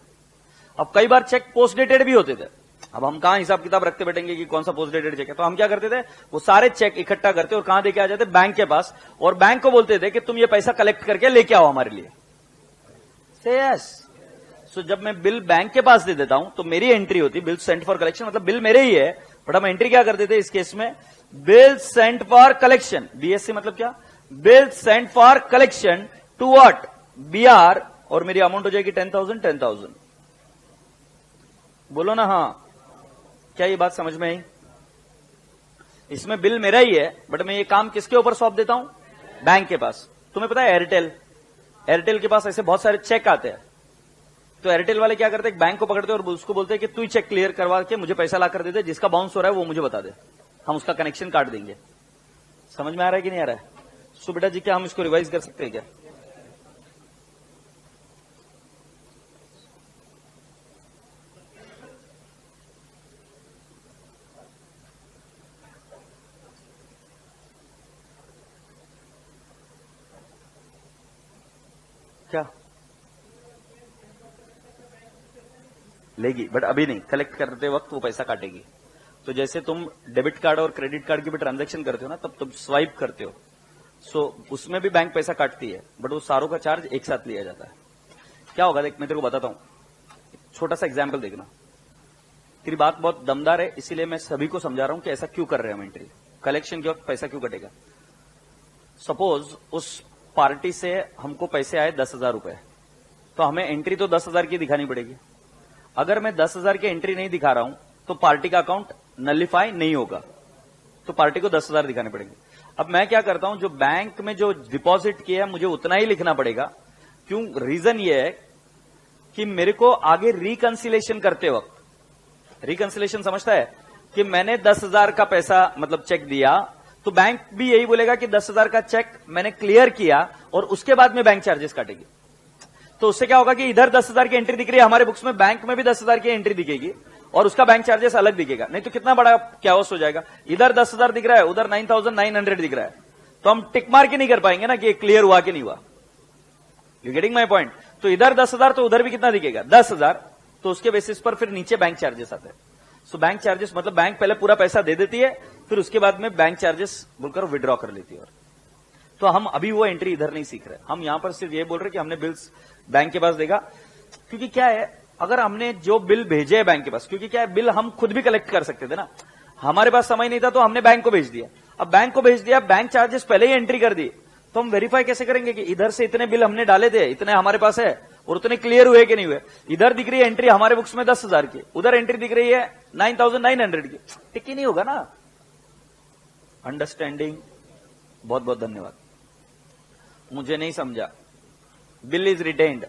अब कई बार चेक पोस्ट डेटेड भी होते थे। अब हम कहां हिसाब किताब रखते बैठेंगे कि कौन सा पोस्ट डेटेड चेक है, तो हम क्या करते थे, वो सारे चेक इकट्ठा करते और कहां देके आ जाते, बैंक के पास, और बैंक को बोलते थे कि तुम ये पैसा कलेक्ट करके लेके आओ हमारे लिए। से यस। सो जब मैं बिल बैंक के पास दे देता हूं तो मेरी एंट्री होती, बिल सेंट फॉर कलेक्शन, मतलब बिल मेरे ही है, बट हम एंट्री क्या करते थे इस केस में, bill sent for collection, BSC मतलब क्या, bill sent for collection to what, BR, और मेरी अमाउंट हो जाएगी 10,000। बोलो ना हाँ, क्या ये बात समझ में आई? इसमें बिल मेरा ही है, बट मैं ये काम किसके ऊपर सौंप देता हूं, बैंक के पास। तुम्हें पता है एयरटेल के पास ऐसे बहुत सारे चेक आते हैं, तो एयरटेल वाले क्या करते हैं, बैंक को पकड़ते हैं और उसको बोलते हैं कि तू ही चेक क्लियर करवा के मुझे पैसा ला कर दे दे, जिसका बाउंस हो रहा है वो मुझे बता दे, हम उसका कनेक्शन काट देंगे। समझ में आ रहा है कि नहीं आ रहा है? सो बेटा जी, क्या हम इसको रिवाइज कर सकते हैं क्या? क्या लेगी, बट अभी नहीं, कलेक्ट करते वक्त वो पैसा काटेगी। तो जैसे तुम डेबिट कार्ड और क्रेडिट कार्ड की भी ट्रांजैक्शन करते हो ना, तब तुम स्वाइप करते हो, सो उसमें भी बैंक पैसा काटती है, बट वो सारों का चार्ज एक साथ लिया जाता है। क्या होगा देख, मैं तेरे को बताता हूं, छोटा सा एग्जाम्पल देखना। तेरी बात बहुत दमदार है, इसीलिए मैं सभी को समझा रहा हूं कि ऐसा क्यों कर रहे हैं हम एंट्री, कलेक्शन के वक्त पैसा क्यों कटेगा। सपोज उस पार्टी से हमको पैसे आए 10,000 रुपए, तो हमें एंट्री तो 10,000 की दिखानी पड़ेगी। अगर मैं 10,000 की एंट्री नहीं दिखा रहा हूं तो पार्टी का अकाउंट नलिफाई नहीं होगा, तो पार्टी को 10,000 दिखाने पड़ेंगे। अब मैं क्या करता हूं, जो बैंक में जो डिपॉजिट किया है मुझे उतना ही लिखना पड़ेगा। क्यों? रीजन ये है कि मेरे को आगे रिकंसिलेशन करते वक्त, रिकंसिलेशन समझता है कि मैंने 10,000 का पैसा मतलब चेक दिया, तो बैंक भी यही बोलेगा कि 10,000 का चेक मैंने क्लियर किया, और उसके बाद में बैंक चार्जेस काटेगी। तो उससे क्या होगा कि इधर 10,000 की एंट्री दिख रही है हमारे बुक्स में, बैंक में भी 10,000 की एंट्री दिखेगी, और उसका बैंक चार्जेस अलग दिखेगा। नहीं तो कितना बड़ा कैओस हो जाएगा, इधर 10,000 दिख रहा है, उधर 9,900 दिख रहा है, तो हम टिक मार्क ही नहीं कर पाएंगे ना कि क्लियर हुआ कि नहीं हुआ। You getting my point? तो इधर 10,000 तो उधर भी कितना दिखेगा, 10,000, तो उसके बेसिस पर फिर नीचे बैंक चार्जेस आते हैं। सो बैंक चार्जेस मतलब बैंक पहले पूरा पैसा दे देती है, फिर उसके बाद में बैंक चार्जेस बोलकर विड्रॉ कर लेती है। तो हम अभी वो एंट्री इधर नहीं सीख रहे, हम यहां पर सिर्फ ये बोल रहे कि हमने बिल्स बैंक के पास देगा। क्योंकि क्या है, अगर हमने जो बिल भेजे है बैंक के पास, क्योंकि क्या है, बिल हम खुद भी कलेक्ट कर सकते थे ना, हमारे पास समय नहीं था तो हमने बैंक को भेज दिया। अब बैंक को भेज दिया, बैंक चार्जेस पहले ही एंट्री कर दी, तो हम वेरीफाई कैसे करेंगे कि इधर से इतने बिल हमने डाले थे, इतने हमारे पास है, और उतने क्लियर हुए कि नहीं हुए। इधर दिख रही है एंट्री हमारे बुक्स में 10,000 की, उधर एंट्री दिख रही है 9,900 की, टिक ही नहीं होगा ना। अंडरस्टैंडिंग? बहुत बहुत धन्यवाद। मुझे नहीं समझा। Bill is retained,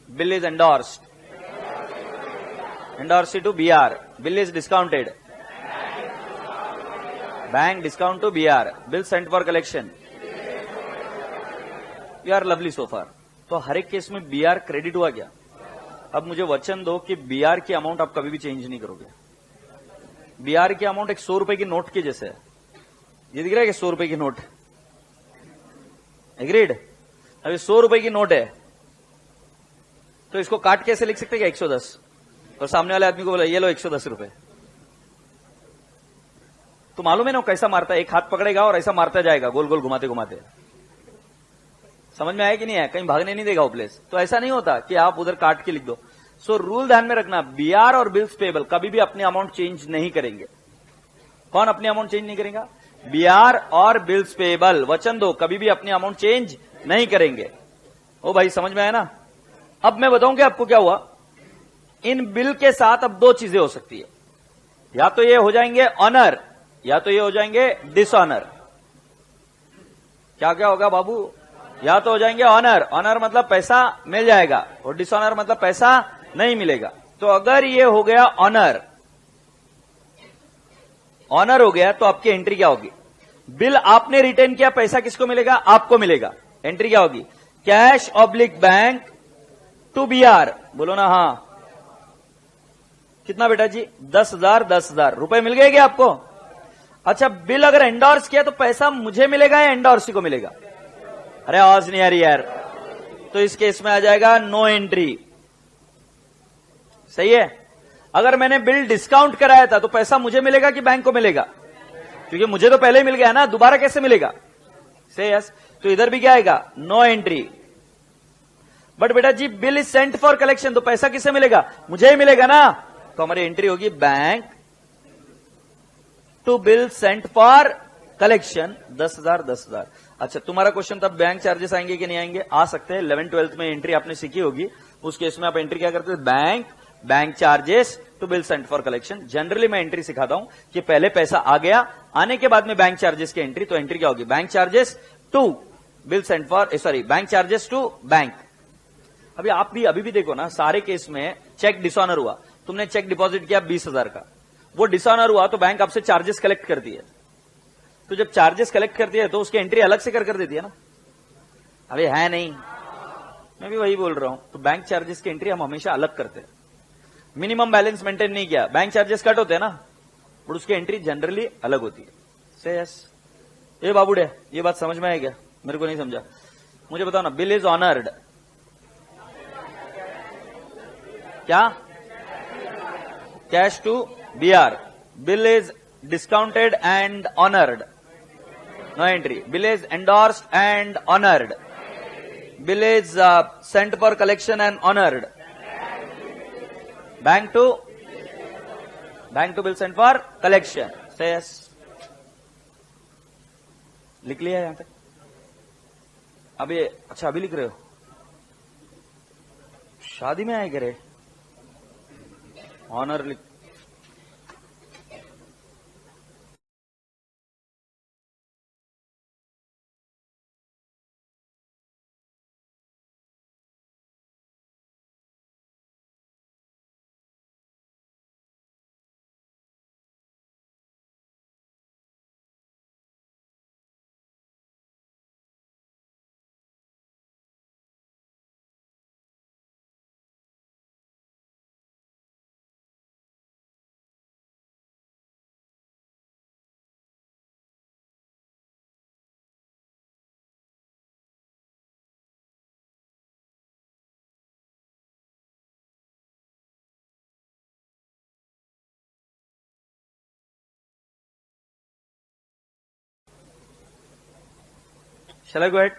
bill is endorsed, endorsed to BR, bill is discounted, bank discount to BR, bill sent for collection. You are lovely so far. तो हर एक केस में बीआर क्रेडिट हुआ क्या? अब मुझे वचन दो कि बीआर की अमाउंट आप कभी भी चेंज नहीं करोगे। बीआर की अमाउंट एक 100 रुपए की नोट के जैसे है। ये दिख रहा है कि 100 रुपए की नोट, एग्रीड। अभी 100 रुपए की नोट है तो इसको काट कैसे लिख सकते हैं 110, और सामने वाले आदमी को बोला ये लो 110 रुपए, तो मालूम है ना कैसा मारता है, एक हाथ पकड़ेगा और ऐसा मारता जाएगा गोल गोल घुमाते घुमाते। समझ में आया कि नहीं है? कहीं भागने नहीं देगा वो प्लेस। तो ऐसा नहीं होता कि आप उधर काट के लिख दो। सो रूल ध्यान में रखना, बीआर और बिल्स पेबल कभी भी अपनी अमाउंट चेंज नहीं करेंगे। कौन अपनी अमाउंट चेंज नहीं करेगा? बीआर और बिल्स पेबल, वचन दो कभी भी अपनी अमाउंट चेंज नहीं करेंगे। ओ भाई समझ में आया ना? अब मैं बताऊं कि आपको क्या हुआ। इन बिल के साथ अब दो चीजें हो सकती है, या तो ये हो जाएंगे ऑनर या तो ये हो जाएंगे डिसऑनर। क्या क्या होगा बाबू? या तो हो जाएंगे ऑनर, ऑनर मतलब पैसा मिल जाएगा, और डिसऑनर मतलब पैसा नहीं मिलेगा। तो अगर ये हो गया ऑनर, ऑनर हो गया तो आपकी एंट्री क्या होगी? बिल आपने रिटर्न किया, पैसा किसको मिलेगा? आपको मिलेगा। एंट्री क्या होगी? Cash oblique bank to BR. बोलो ना हाँ। कितना बेटा जी? 10,000 10,000 रुपए मिल गए क्या आपको? अच्छा, बिल अगर एंडोर्स किया तो पैसा मुझे मिलेगा या एंडोर्सी को मिलेगा? अरे आवाज नहीं आ रही यार। तो इस केस में आ जाएगा नो एंट्री। सही है। अगर मैंने बिल डिस्काउंट कराया था तो पैसा मुझे मिलेगा कि बैंक को मिलेगा? क्योंकि मुझे तो पहले ही मिल गया ना, दोबारा कैसे मिलेगा? से यस। तो इधर भी क्या आएगा? No entry. बट बेटा जी bill is sent for collection, तो पैसा किससे मिलेगा? मुझे ही मिलेगा ना। तो हमारी एंट्री होगी bank to bill sent for collection 10,000 10,000। अच्छा, तुम्हारा क्वेश्चन तब बैंक चार्जेस आएंगे कि नहीं आएंगे? आ सकते हैं। 11th 12th में एंट्री आपने सीखी होगी, उस केस में आप एंट्री क्या करते हैं? Bank charges to bill sent for collection. Generally मैं एंट्री सिखाता हूं कि पहले पैसा आ गया, आने के बाद में बैंक चार्जेस की एंट्री। तो एंट्री क्या होगी? Bank charges to bill sent for, sorry bank charges to bank. अभी आप भी अभी भी देखो ना, सारे केस में चेक डिसऑनर हुआ, तुमने चेक डिपॉजिट किया 20,000 का, वो डिसऑनर हुआ तो बैंक आपसे चार्जेस कलेक्ट करती है। तो जब चार्जेस कलेक्ट करती है तो उसकी एंट्री अलग से कर देती है ना। अभी है नहीं, मैं भी वही बोल रहा हूं। तो बैंक चार्जेस की एंट्री हम हमेशा अलग करते हैं। मिनिमम बैलेंस मेंटेन नहीं किया, बैंक चार्जेस कट होते हैं ना, और उसकी एंट्री जनरली अलग होती है। से यस। ये बाबूडे, ये बात समझ में आई क्या? मेरे को नहीं समझा, मुझे बताओ ना। बिल इज ऑनर्ड, क्या? Cash to BR. Bill is discounted and honored, no entry. Bill is endorsed and honored. Bill is sent for collection and honored. Bank to bill sent for collection. Say yes. लिख लिया यहां तक? अभी अच्छा अभी लिख रहे हो? शादी में आए करे ऑनर लिख। Shall I go ahead?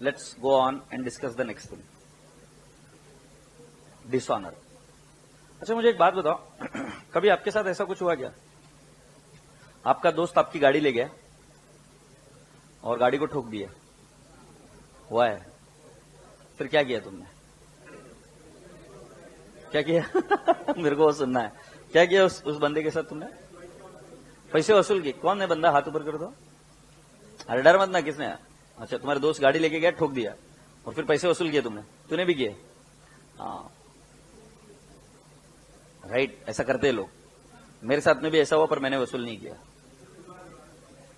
Let's go on and discuss the next thing. Dishonor. अच्छा मुझे एक बात बताओ, कभी आपके साथ ऐसा कुछ हुआ क्या? आपका दोस्त आपकी गाड़ी ले गया और गाड़ी को ठोक दिया, हुआ है? फिर क्या किया तुमने? क्या किया? मेरे को वो सुनना है। क्या किया उस बंदे के साथ तुमने? पैसे वसूल किए। कौन है बंदा? हाथ ऊपर कर दो। अरे डर मत ना, किसने? अच्छा, तुम्हारे दोस्त गाड़ी लेके गया, ठोक दिया, और फिर पैसे वसूल किए तुमने? तूने भी किए? हाँ राइट, ऐसा करते हैं लोग। मेरे साथ में भी ऐसा हुआ, पर मैंने वसूल नहीं किया।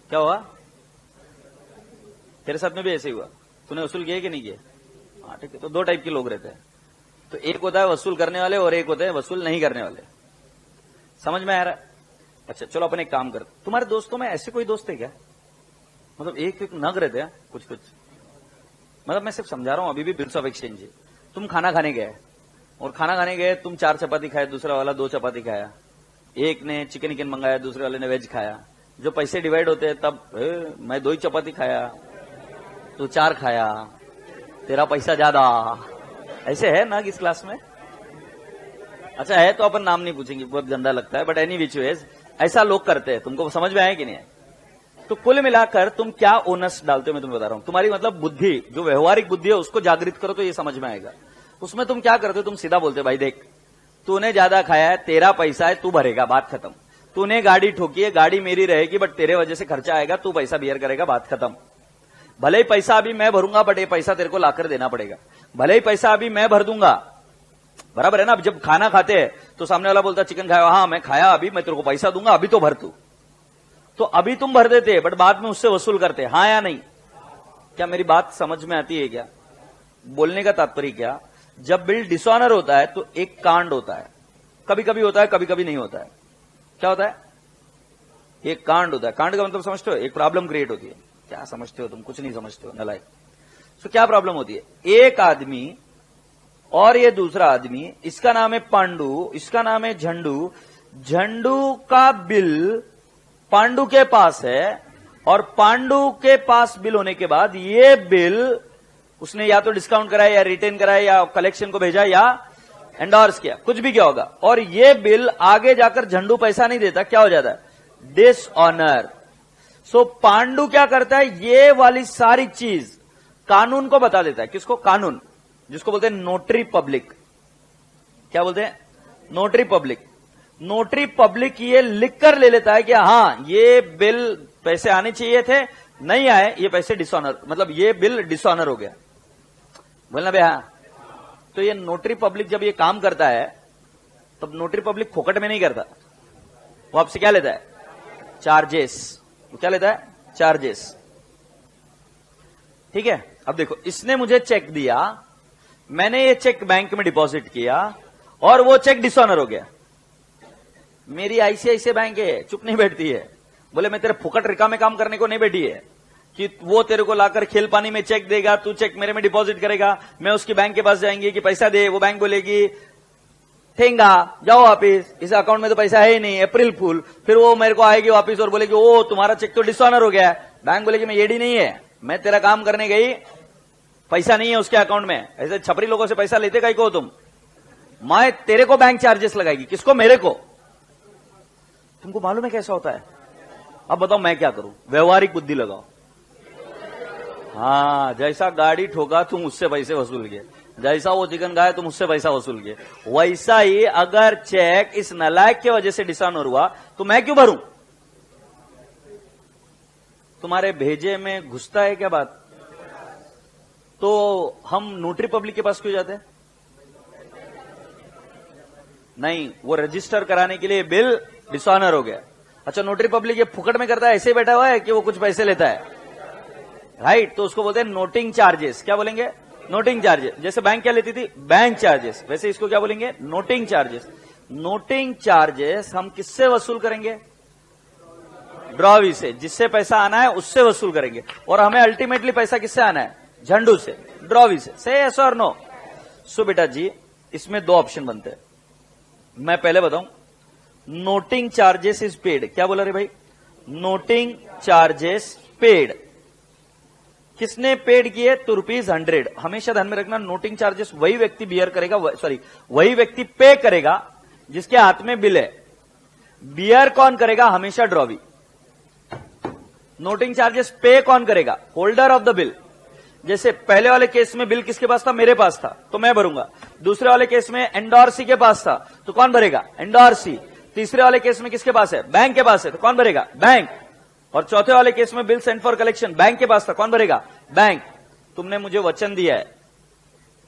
क्या हुआ? तेरे साथ में भी ऐसे ही हुआ, तूने वसूल किया कि नहीं किया? हाँ ठीक है। तो दो टाइप के लोग रहते हैं, तो एक होता है वसूल करने वाले और एक होते हैं वसूल नहीं करने वाले। समझ में आ रहा है? अच्छा चलो अपन एक काम कर, तुम्हारे दोस्तों में ऐसे कोई दोस्त है क्या मतलब एक एक नग रहते हैं कुछ कुछ। मतलब मैं सिर्फ समझा रहा हूं, अभी भी बिल्स ऑफ एक्सचेंज है। तुम खाना खाने गए और खाना खाने गए, तुम 4 चपाती खाए, दूसरा वाला 2 चपाती खाया, एक ने चिकन मंगाया, दूसरे वाले ने वेज खाया। जो पैसे डिवाइड होते हैं तब मैं 2 ही चपाती खाया, तू 4 खाया, तेरा पैसा ज्यादा, ऐसे है ना इस क्लास में? अच्छा है तो अपन नाम नहीं पूछेंगे, बहुत गंदा लगता है, बट एनी विच वेज ऐसा लोग करते हैं। तुमको समझ में आया कि नहीं है? तो कुल मिलाकर तुम क्या ओनस डालते हो मैं तुम्हें बता रहा हूं। तुम्हारी मतलब बुद्धि, जो व्यवहारिक बुद्धि है उसको जागृत करो तो ये समझ में आएगा। उसमें तुम क्या करते हो, तुम सीधा बोलते हो भाई देख तूने ज्यादा खाया है, तेरा पैसा है, तू भरेगा, बात खत्म। तूने गाड़ी ठोकी है, गाड़ी मेरी रहेगी, बट तेरे वजह से खर्चा आएगा, तू पैसा बियर करेगा, बात खत्म। भले ही पैसा अभी मैं भरूंगा, बट ये पैसा तेरे को लाकर देना पड़ेगा। भले ही पैसा अभी मैं भर दूंगा, बराबर है ना? जब खाना खाते हैं तो सामने वाला बोलता चिकन खाया, हाँ मैं खाया, अभी मैं तेरे को पैसा दूंगा, अभी तो भर तू। तो अभी तुम भर देते बट बाद में उससे वसूल करते, हाँ या नहीं? क्या मेरी बात समझ में आती है क्या? बोलने का तात्पर्य क्या, जब बिल डिसऑनर होता है तो एक कांड होता है, कभी कभी होता है, कभी कभी नहीं होता है। क्या होता है? एक कांड होता है। कांड का मतलब समझते हो? एक प्रॉब्लम क्रिएट होती है। क्या समझते हो तुम? कुछ नहीं समझते हो, नलायक। तो क्या प्रॉब्लम होती है? एक आदमी और ये दूसरा आदमी, इसका नाम है पांडु, इसका नाम है झंडू। झंडू का बिल पांडु के पास है और पांडु के पास बिल होने के बाद ये बिल उसने या तो डिस्काउंट कराया या रिटेन कराया या कलेक्शन को भेजा या एंडोर्स किया, कुछ भी क्या होगा, और ये बिल आगे जाकर झंडू पैसा नहीं देता, क्या हो जाता है? डिसऑनर। सो पांडु क्या करता है, ये वाली सारी चीज कानून को बता देता है। किसको? कानून, जिसको बोलते हैं नोटरी पब्लिक। क्या बोलते हैं? Notary public. नोटरी पब्लिक ये लिखकर ले लेता है कि हाँ ये बिल पैसे आने चाहिए थे, नहीं आए, ये पैसे डिसऑनर, मतलब ये बिल डिसऑनर हो गया। बोलना भैया। तो ये नोटरी पब्लिक जब ये काम करता है तब नोटरी पब्लिक फोकट में नहीं करता, वो आपसे क्या लेता है? चार्जेस। वो क्या लेता है? चार्जेस। ठीक है। अब देखो, इसने मुझे चेक दिया, मैंने ये चेक बैंक में डिपॉजिट किया और वो चेक डिसऑनर हो गया। मेरी आईसीआईसीआई बैंक है, चुप नहीं बैठती है। बोले मैं तेरे फुकट रिका में काम करने को नहीं बैठी है कि वो तेरे को लाकर खेल पानी में चेक देगा, तू चेक मेरे में डिपॉजिट करेगा, मैं उसकी बैंक के पास जाएंगे कि पैसा दे, वो बैंक बोलेगी ठेंगा जाओ वापिस, इस अकाउंट में तो पैसा है ही नहीं, अप्रैल फूल। फिर वो मेरे को आएगी वापिस और बोलेगी ओ तुम्हारा चेक तो डिसऑनर हो गया है। बैंक बोलेगी मैं एडी नहीं है, मैं तेरा काम करने गई, पैसा नहीं है उसके अकाउंट में। ऐसे छपरी लोगों से पैसा लेते कहीं को तुम? मैं तेरे को बैंक चार्जेस लगाएगी। किसको? मेरे को। तुमको मालूम है कैसा होता है? अब बताओ मैं क्या करूं? व्यवहारिक बुद्धि लगाओ। हाँ, जैसा गाड़ी ठोका तुम उससे पैसे वसूल किए, जैसा वो चिकन खाया तुम उससे पैसा वसूल किए, वैसा ही अगर चेक इस नालायक की वजह से डिसऑनर हुआ तो मैं क्यों भरूं? तुम्हारे भेजे में घुसता है क्या बात? तो हम नोटरी पब्लिक के पास क्यों जाते हैं? नहीं, वो रजिस्टर कराने के लिए बिल डिसऑनर हो गया। अच्छा, नोटरी पब्लिक ये फुकट में करता है, ऐसे ही बैठा हुआ है कि वो कुछ पैसे लेता है, राइट? तो उसको बोलते हैं नोटिंग चार्जेस। क्या बोलेंगे? Noting charges. जैसे बैंक क्या लेती थी? Bank charges. वैसे इसको क्या बोलेंगे? Noting charges. नोटिंग चार्जेस हम किससे वसूल करेंगे? ड्रॉवी से। जिससे पैसा आना है उससे वसूल करेंगे, और हमें अल्टीमेटली पैसा किससे आना है? झंडू से, ड्रॉवी से। से यस और नो? सो बेटा जी, इसमें 2 ऑप्शन बनते हैं। मैं पहले बताऊं, नोटिंग चार्जेस इज पेड। क्या बोला रे भाई? Noting charges paid. किसने पेड किए? तो ₹100। हमेशा ध्यान में रखना, नोटिंग चार्जेस वही व्यक्ति बियर करेगा, वही व्यक्ति पे करेगा जिसके हाथ में बिल है। बियर कौन करेगा? हमेशा ड्रॉवी। नोटिंग चार्जेस पे कौन करेगा? Holder of the bill. जैसे पहले वाले केस में बिल किसके पास था? मेरे पास था, तो मैं भरूंगा। दूसरे वाले केस में एंडोर्सी के पास था, तो कौन भरेगा? एंडोर्सी। तीसरे वाले केस में किसके पास है? बैंक के पास है, तो कौन भरेगा? बैंक। और चौथे वाले केस में bill sent for collection, bank के पास था, कौन भरेगा? बैंक। तुमने मुझे वचन दिया है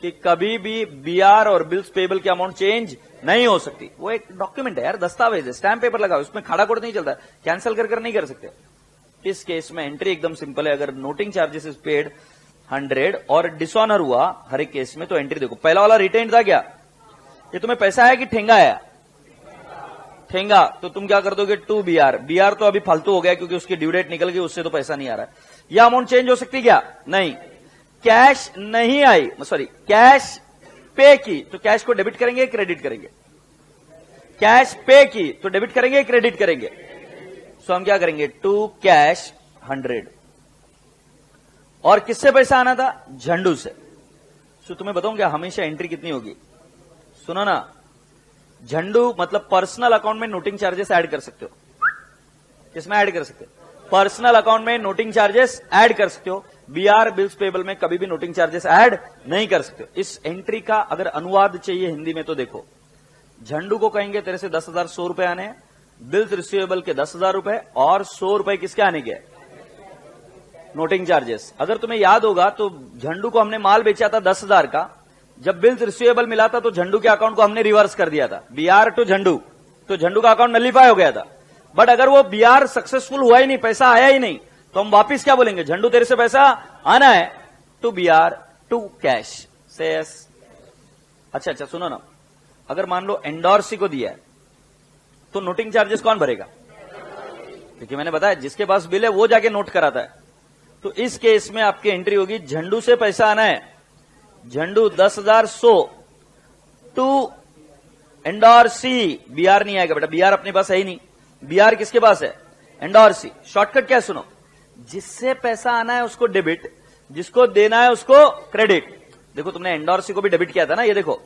कि कभी भी बीआर और बिल्स पेबल की अमाउंट चेंज नहीं हो सकती। वो एक डॉक्यूमेंट है यार, दस्तावेज है, स्टैम्प पेपर लगा, उसमें खाड़ा कोड नहीं चलता, कैंसिल कर नहीं कर सकते। इस केस में एंट्री एकदम सिंपल है। अगर नोटिंग चार्जेस इज पेड 100 और डिसऑनर हुआ हर एक केस में, तो एंट्री देखो। पहला वाला रिटेन था क्या? ये तुम्हें पैसा है कि ठेंगा है? ठेंगा। तो तुम क्या कर दोगे? 2 BR। BR तो अभी फालतू हो गया क्योंकि उसकी ड्यू डेट निकल गई, उससे तो पैसा नहीं आ रहा है। यह अमाउंट चेंज हो सकती क्या? नहीं। कैश नहीं आई, सॉरी कैश पे की तो कैश को डेबिट करेंगे क्रेडिट करेंगे? कैश पे की तो डेबिट करेंगे क्रेडिट करेंगे? सो हम क्या करेंगे, टू कैश 100। और किससे पैसा आना था? झंडू से। सो तुम्हें बताऊं क्या हमेशा एंट्री कितनी होगी? सुनो ना, झंडू मतलब पर्सनल अकाउंट में नोटिंग चार्जेस ऐड कर सकते हो। किसमें ऐड कर सकते हो? पर्सनल अकाउंट में नोटिंग चार्जेस ऐड कर सकते हो। बीआर बिल्स पेबल में कभी भी नोटिंग चार्जेस ऐड नहीं कर सकते हो। इस एंट्री का अगर अनुवाद चाहिए हिंदी में तो देखो, झंडू को कहेंगे तेरे से 10,100 रुपए आने हैं, बिल्स रिसीवेबल के 10,000 रुपए, और 100 रुपए किसके आने के? Noting charges. अगर तुम्हें याद होगा तो झंडू को हमने माल बेचा था 10,000 का, जब बिल्स रिसीवेबल मिला था तो झंडू के अकाउंट को हमने रिवर्स कर दिया था, बीआर टू झंडू, तो झंडू का अकाउंट नलीफाई हो गया था। बट अगर वो बीआर सक्सेसफुल हुआ ही नहीं, पैसा आया ही नहीं, तो हम वापिस क्या बोलेंगे, झंडू तेरे से पैसा आना है टू बीआर टू कैश से यस। अच्छा सुनो ना, अगर मान लो एंडोर्सी को दिया है तो नोटिंग चार्जेस कौन भरेगा? क्योंकि मैंने बताया जिसके पास बिल है वो जाके नोट कराता है। तो इस केस में आपकी एंट्री होगी, झंडू से पैसा आना है, झंडू 10,100 टू एंडोर्सी। बीआर नहीं आएगा बेटा, बीआर अपने पास है ही नहीं। बीआर किसके पास है? एंडोर्सी। शॉर्टकट क्या सुनो, जिससे पैसा आना है उसको डेबिट, जिसको देना है उसको क्रेडिट। देखो तुमने एंडोर्सी को भी डेबिट किया था ना, ये देखो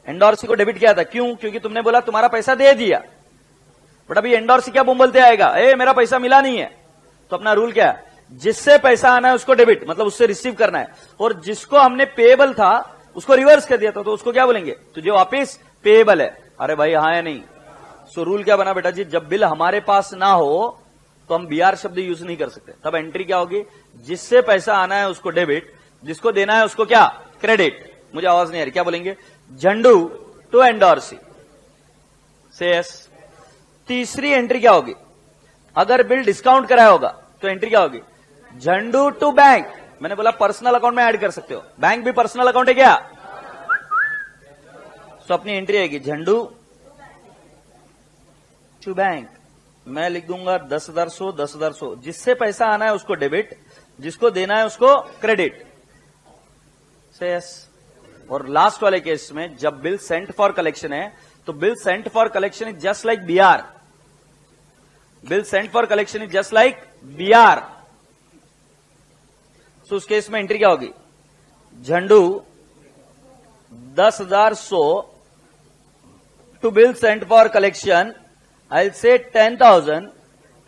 एंडोर्सी को डेबिट किया था, क्यों? क्योंकि तुमने बोला तुम्हारा पैसा दे दिया। बट अभी एंडोर्सी क्या बोलते आएगा, ए मेरा पैसा मिला नहीं है। तो अपना रूल क्या है, जिससे पैसा आना है उसको डेबिट, मतलब उससे रिसीव करना है, और जिसको हमने पेएबल था उसको रिवर्स कर दिया था, तो उसको क्या बोलेंगे, तुझे वापिस पेएबल है। अरे भाई हाँ या नहीं? सो रूल क्या बना बेटा जी, जब बिल हमारे पास ना हो तो हम बीआर शब्द यूज नहीं कर सकते। तब एंट्री क्या होगी, जिससे पैसा आना है उसको डेबिट, जिसको देना है उसको क्या, क्रेडिट। मुझे आवाज नहीं आ रही, क्या बोलेंगे? झंडू टू एंडोर्सी से यस। तीसरी एंट्री क्या होगी, अगर बिल डिस्काउंट कराया होगा तो एंट्री क्या होगी, झंडू टू बैंक। मैंने बोला पर्सनल अकाउंट में ऐड कर सकते हो, बैंक भी पर्सनल अकाउंट है क्या? तो अपनी एंट्री आएगी झंडू टू बैंक। मैं लिख दूंगा 10,100 10,100, जिससे पैसा आना है उसको डेबिट, जिसको देना है उसको क्रेडिट से यस। और लास्ट वाले केस में जब बिल सेंट फॉर कलेक्शन है तो bill sent for collection is just like BR, bill sent for collection is just like BR. तो उस केस में एंट्री क्या होगी, झंडू 10,100 to bill sent for collection, I'll say 10,000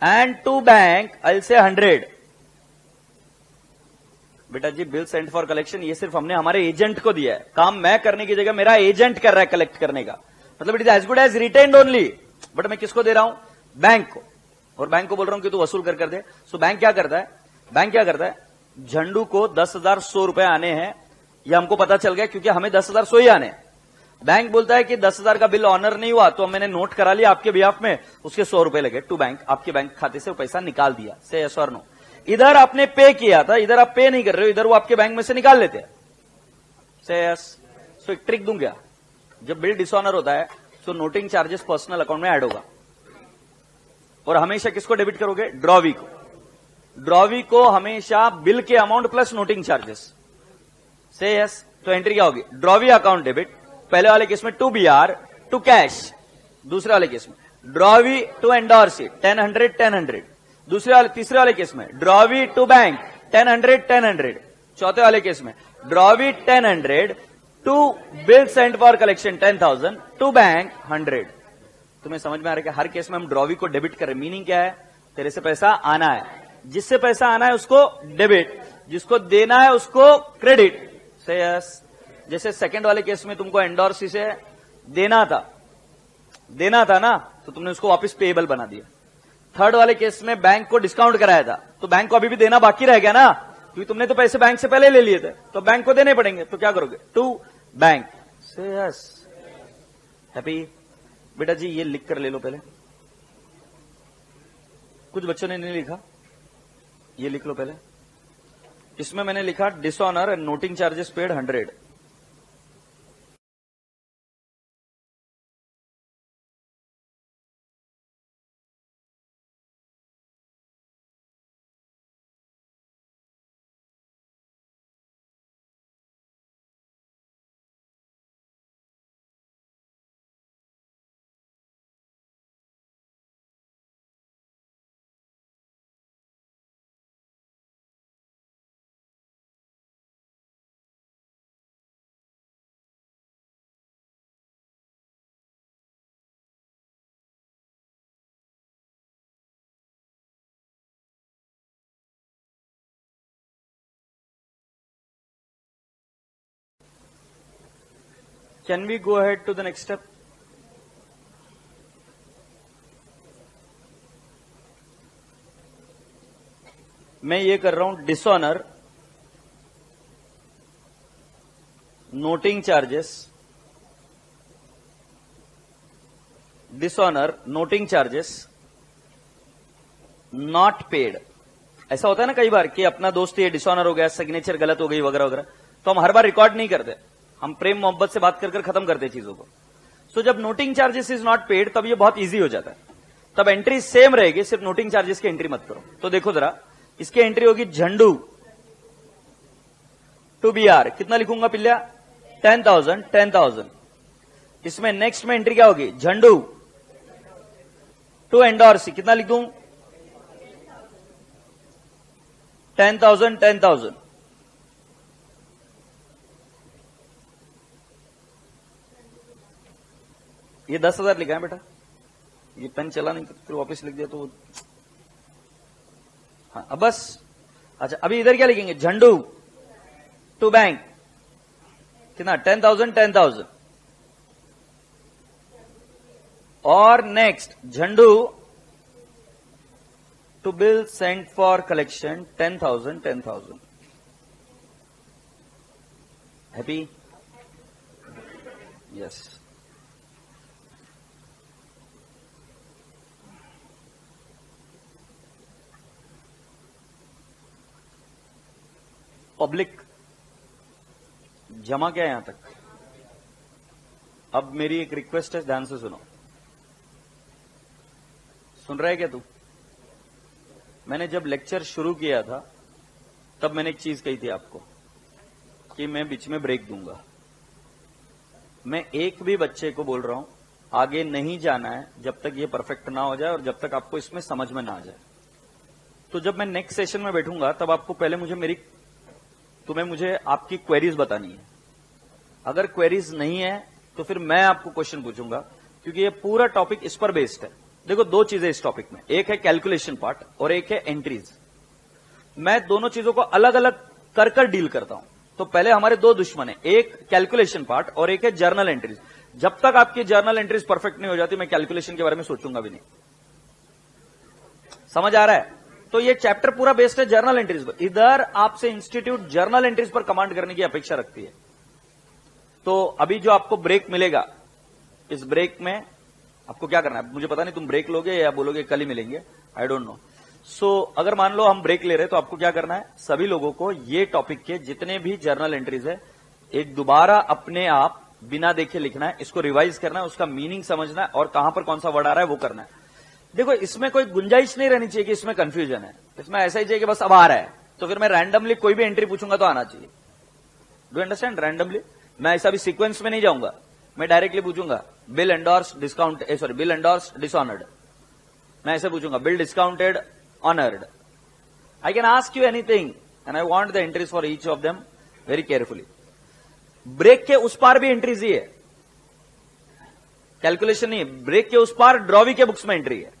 and to bank I'll say 100। बेटा जी बिल सेंट फॉर कलेक्शन ये सिर्फ हमने हमारे एजेंट को दिया है, काम मैं करने की जगह मेरा एजेंट कर रहा है कलेक्ट करने का, मतलब it is as good as retained only. But मैं किसको दे रहा हूं, बैंक को, और बैंक को बोल रहा हूं कि तू वसूल कर दे। सो बैंक क्या करता है, बैंक क्या करता है, झंडू को 10,100 रुपए आने हैं, ये हमको पता चल गया क्योंकि हमें 10,100 ही आने हैं। बैंक बोलता है कि 10,000 का बिल ऑनर नहीं हुआ, तो मैंने नोट करा लिया आपके बिहाफ में, उसके 100 रुपए लगे टू बैंक, आपके बैंक खाते से वो पैसा निकाल दिया से यस और नो। इधर आपने पे किया था, इधर आप पे नहीं कर रहे हो, इधर वो आपके बैंक में से निकाल लेते हैं से यस। सो एक ट्रिक दूं क्या, जब बिल डिसऑनर होता है तो नोटिंग चार्जेस पर्सनल अकाउंट में ऐड होगा, और हमेशा किसको डेबिट करोगे, ड्रॉवी को। ड्रॉवी को हमेशा बिल के अमाउंट प्लस नोटिंग चार्जेस से यस। तो एंट्री क्या होगी, ड्रॉवी अकाउंट डेबिट, पहले वाले केस में टू बीआर टू कैश, दूसरे वाले केस में ड्रॉवी टू एंडोर्सी 10,100 10,100, तीसरे वाले केस में ड्रॉवी टू बैंक 10,100 10,100, चौथे वाले केस में drawee 10,100 to bill sent for collection 10,000 to bank 100। तुम्हें समझ में आ रहा है कि हर केस में हम ड्रॉवी को डेबिट कर रहे हैं। मीनिंग क्या है, तेरे से पैसा आना है, जिससे पैसा आना है उसको डेबिट, जिसको देना है उसको क्रेडिट से यस। जैसे सेकंड वाले केस में तुमको एंडोर्सी से देना था ना, तो तुमने उसको वापस पेएबल बना दिया। थर्ड वाले केस में बैंक को डिस्काउंट कराया था, तो बैंक को अभी भी देना बाकी रह गया ना, क्योंकि तुमने तो पैसे बैंक से पहले ले लिए थे, तो बैंक को देने पड़ेंगे, तो क्या करोगे, टू बैंक से यस। हैप्पी? बेटा जी ये लिख कर ले लो पहले, कुछ बच्चों ने नहीं लिखा, ये लिख लो पहले। इसमें मैंने लिखा dishonour and noting charges paid 100। Can we go ahead to the next step? मैं ये कर रहा हूं dishonour, noting charges, dishonour, noting charges not paid. ऐसा होता है ना कई बार कि अपना दोस्त ये डिसऑनर हो गया, सिग्नेचर गलत हो गई वगैरह वगैरह, तो हम हर बार रिकॉर्ड नहीं करते, हम प्रेम मोहब्बत से बात कर कर खत्म करते चीजों को। सो जब noting charges is not paid तब ये बहुत इजी हो जाता है, तब एंट्री सेम रहेगी, सिर्फ नोटिंग चार्जेस की एंट्री मत करो। तो देखो जरा, इसकी एंट्री होगी झंडू टू BR, कितना लिखूंगा पिल्ला? 10,000, 10,000। इसमें नेक्स्ट में एंट्री क्या होगी? झंडू टू एंडोर्सी, कितना लिख दूं? 10,000, 10,000। ये 10,000 लिखा है बेटा, ये पेन चला नहीं तो फिर वापस लिख दिया तो हाँ, अब बस। अच्छा, अभी इधर क्या लिखेंगे? झंडू टू बैंक, कितना? 10,000, 10,000। और नेक्स्ट झंडू to bill sent for collection 10,000, 10,000। Happy? Yes. Public जमा क्या है यहां तक? अब मेरी एक रिक्वेस्ट है, ध्यान से सुनो। सुन रहा है क्या तू? मैंने जब लेक्चर शुरू किया था तब मैंने एक चीज कही थी आपको कि मैं बीच में ब्रेक दूंगा। मैं एक भी बच्चे को बोल रहा हूं आगे नहीं जाना है जब तक ये परफेक्ट ना हो जाए और जब तक आपको इसमें समझ में ना आ जाए। तो जब मैं नेक्स्ट सेशन में बैठूंगा तब आपको पहले मुझे आपकी क्वेरीज बतानी है। अगर क्वेरीज नहीं है तो फिर मैं आपको क्वेश्चन पूछूंगा, क्योंकि ये पूरा टॉपिक इस पर बेस्ड है। देखो, दो चीजें इस टॉपिक में, एक है कैलकुलेशन पार्ट और एक है एंट्रीज। मैं दोनों चीजों को अलग अलग कर कर डील करता हूं। तो पहले हमारे दो दुश्मन है, एक कैलकुलेशन पार्ट और एक है जर्नल एंट्रीज। जब तक आपकी जर्नल एंट्रीज परफेक्ट नहीं हो जाती मैं कैलकुलेशन के बारे में सोचूंगा भी नहीं। समझ आ रहा है? तो ये चैप्टर पूरा बेस्ड है जर्नल एंट्रीज पर। इधर आपसे इंस्टीट्यूट जर्नल एंट्रीज पर कमांड करने की अपेक्षा रखती है। तो अभी जो आपको ब्रेक मिलेगा, इस ब्रेक में आपको क्या करना है मुझे पता नहीं, तुम ब्रेक लोगे या बोलोगे कल ही मिलेंगे, आई डोंट नो। सो अगर मान लो हम ब्रेक ले रहे तो आपको क्या करना है, सभी लोगों को ये टॉपिक के जितने भी जर्नल एंट्रीज है एक दोबारा अपने आप बिना देखे लिखना है, इसको रिवाइज करना है, उसका मीनिंग समझना है और कहां पर कौन सा वर्ड आ रहा है वो करना है। देखो, इसमें कोई गुंजाइश नहीं रहनी चाहिए कि इसमें कंफ्यूजन है। इसमें ऐसा ही चाहिए कि बस अब आ रहा है तो फिर मैं रैंडमली कोई भी एंट्री पूछूंगा तो आना चाहिए। Do understand? रैंडमली मैं ऐसा भी सीक्वेंस में नहीं जाऊंगा, मैं डायरेक्टली पूछूंगा bill endorse discount, bill endorse dishonoured, मैं ऐसे पूछूंगा bill discounted honoured. I can ask you anything and I want the entries for each of them very carefully. Break के उस पार भी एंट्रीज ही है, कैलकुलेशन नहीं है। ब्रेक के उस पार ड्रॉवी के बुक्स में एंट्री है,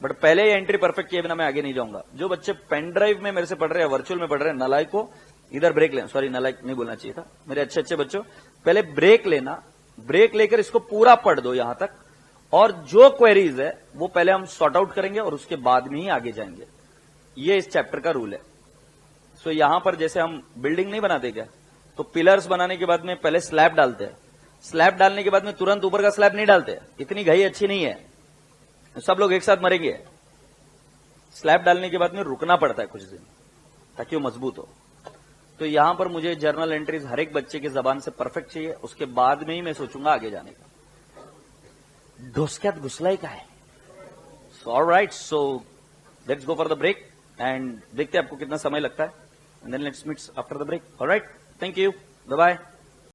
बट पहले ये एंट्री परफेक्ट किए बिना मैं आगे नहीं जाऊंगा। जो बच्चे पेन ड्राइव में मेरे से पढ़ रहे हैं, वर्चुअल में पढ़ रहे हैं, नलायक को इधर ब्रेक लेना, सॉरी नलायक नहीं बोलना चाहिए था, मेरे अच्छे अच्छे बच्चों, पहले ब्रेक लेना, ब्रेक लेकर इसको पूरा पढ़ दो यहां तक, और जो क्वेरीज है वो पहले हम सॉर्ट आउट करेंगे और उसके बाद में ही आगे जाएंगे। ये इस चैप्टर का रूल है। सो यहां पर जैसे हम बिल्डिंग नहीं बनाते क्या, तो पिलर्स बनाने के बाद में पहले स्लैब डालते हैं, स्लैब डालने के बाद में तुरंत ऊपर का स्लैब नहीं डालते, इतनी घाई अच्छी नहीं है, सब लोग एक साथ मरेंगे। स्लैब डालने के बाद में रुकना पड़ता है कुछ दिन ताकि वो मजबूत हो। तो यहां पर मुझे जर्नल एंट्रीज हर एक बच्चे की जबान से परफेक्ट चाहिए, उसके बाद में ही मैं सोचूंगा आगे जाने का। डोसक्यात घुसलाय काय? So alright, so let's go for the break and देखते हैं आपको कितना समय लगता है, and then let's meet after the break. Alright, thank you, bye bye.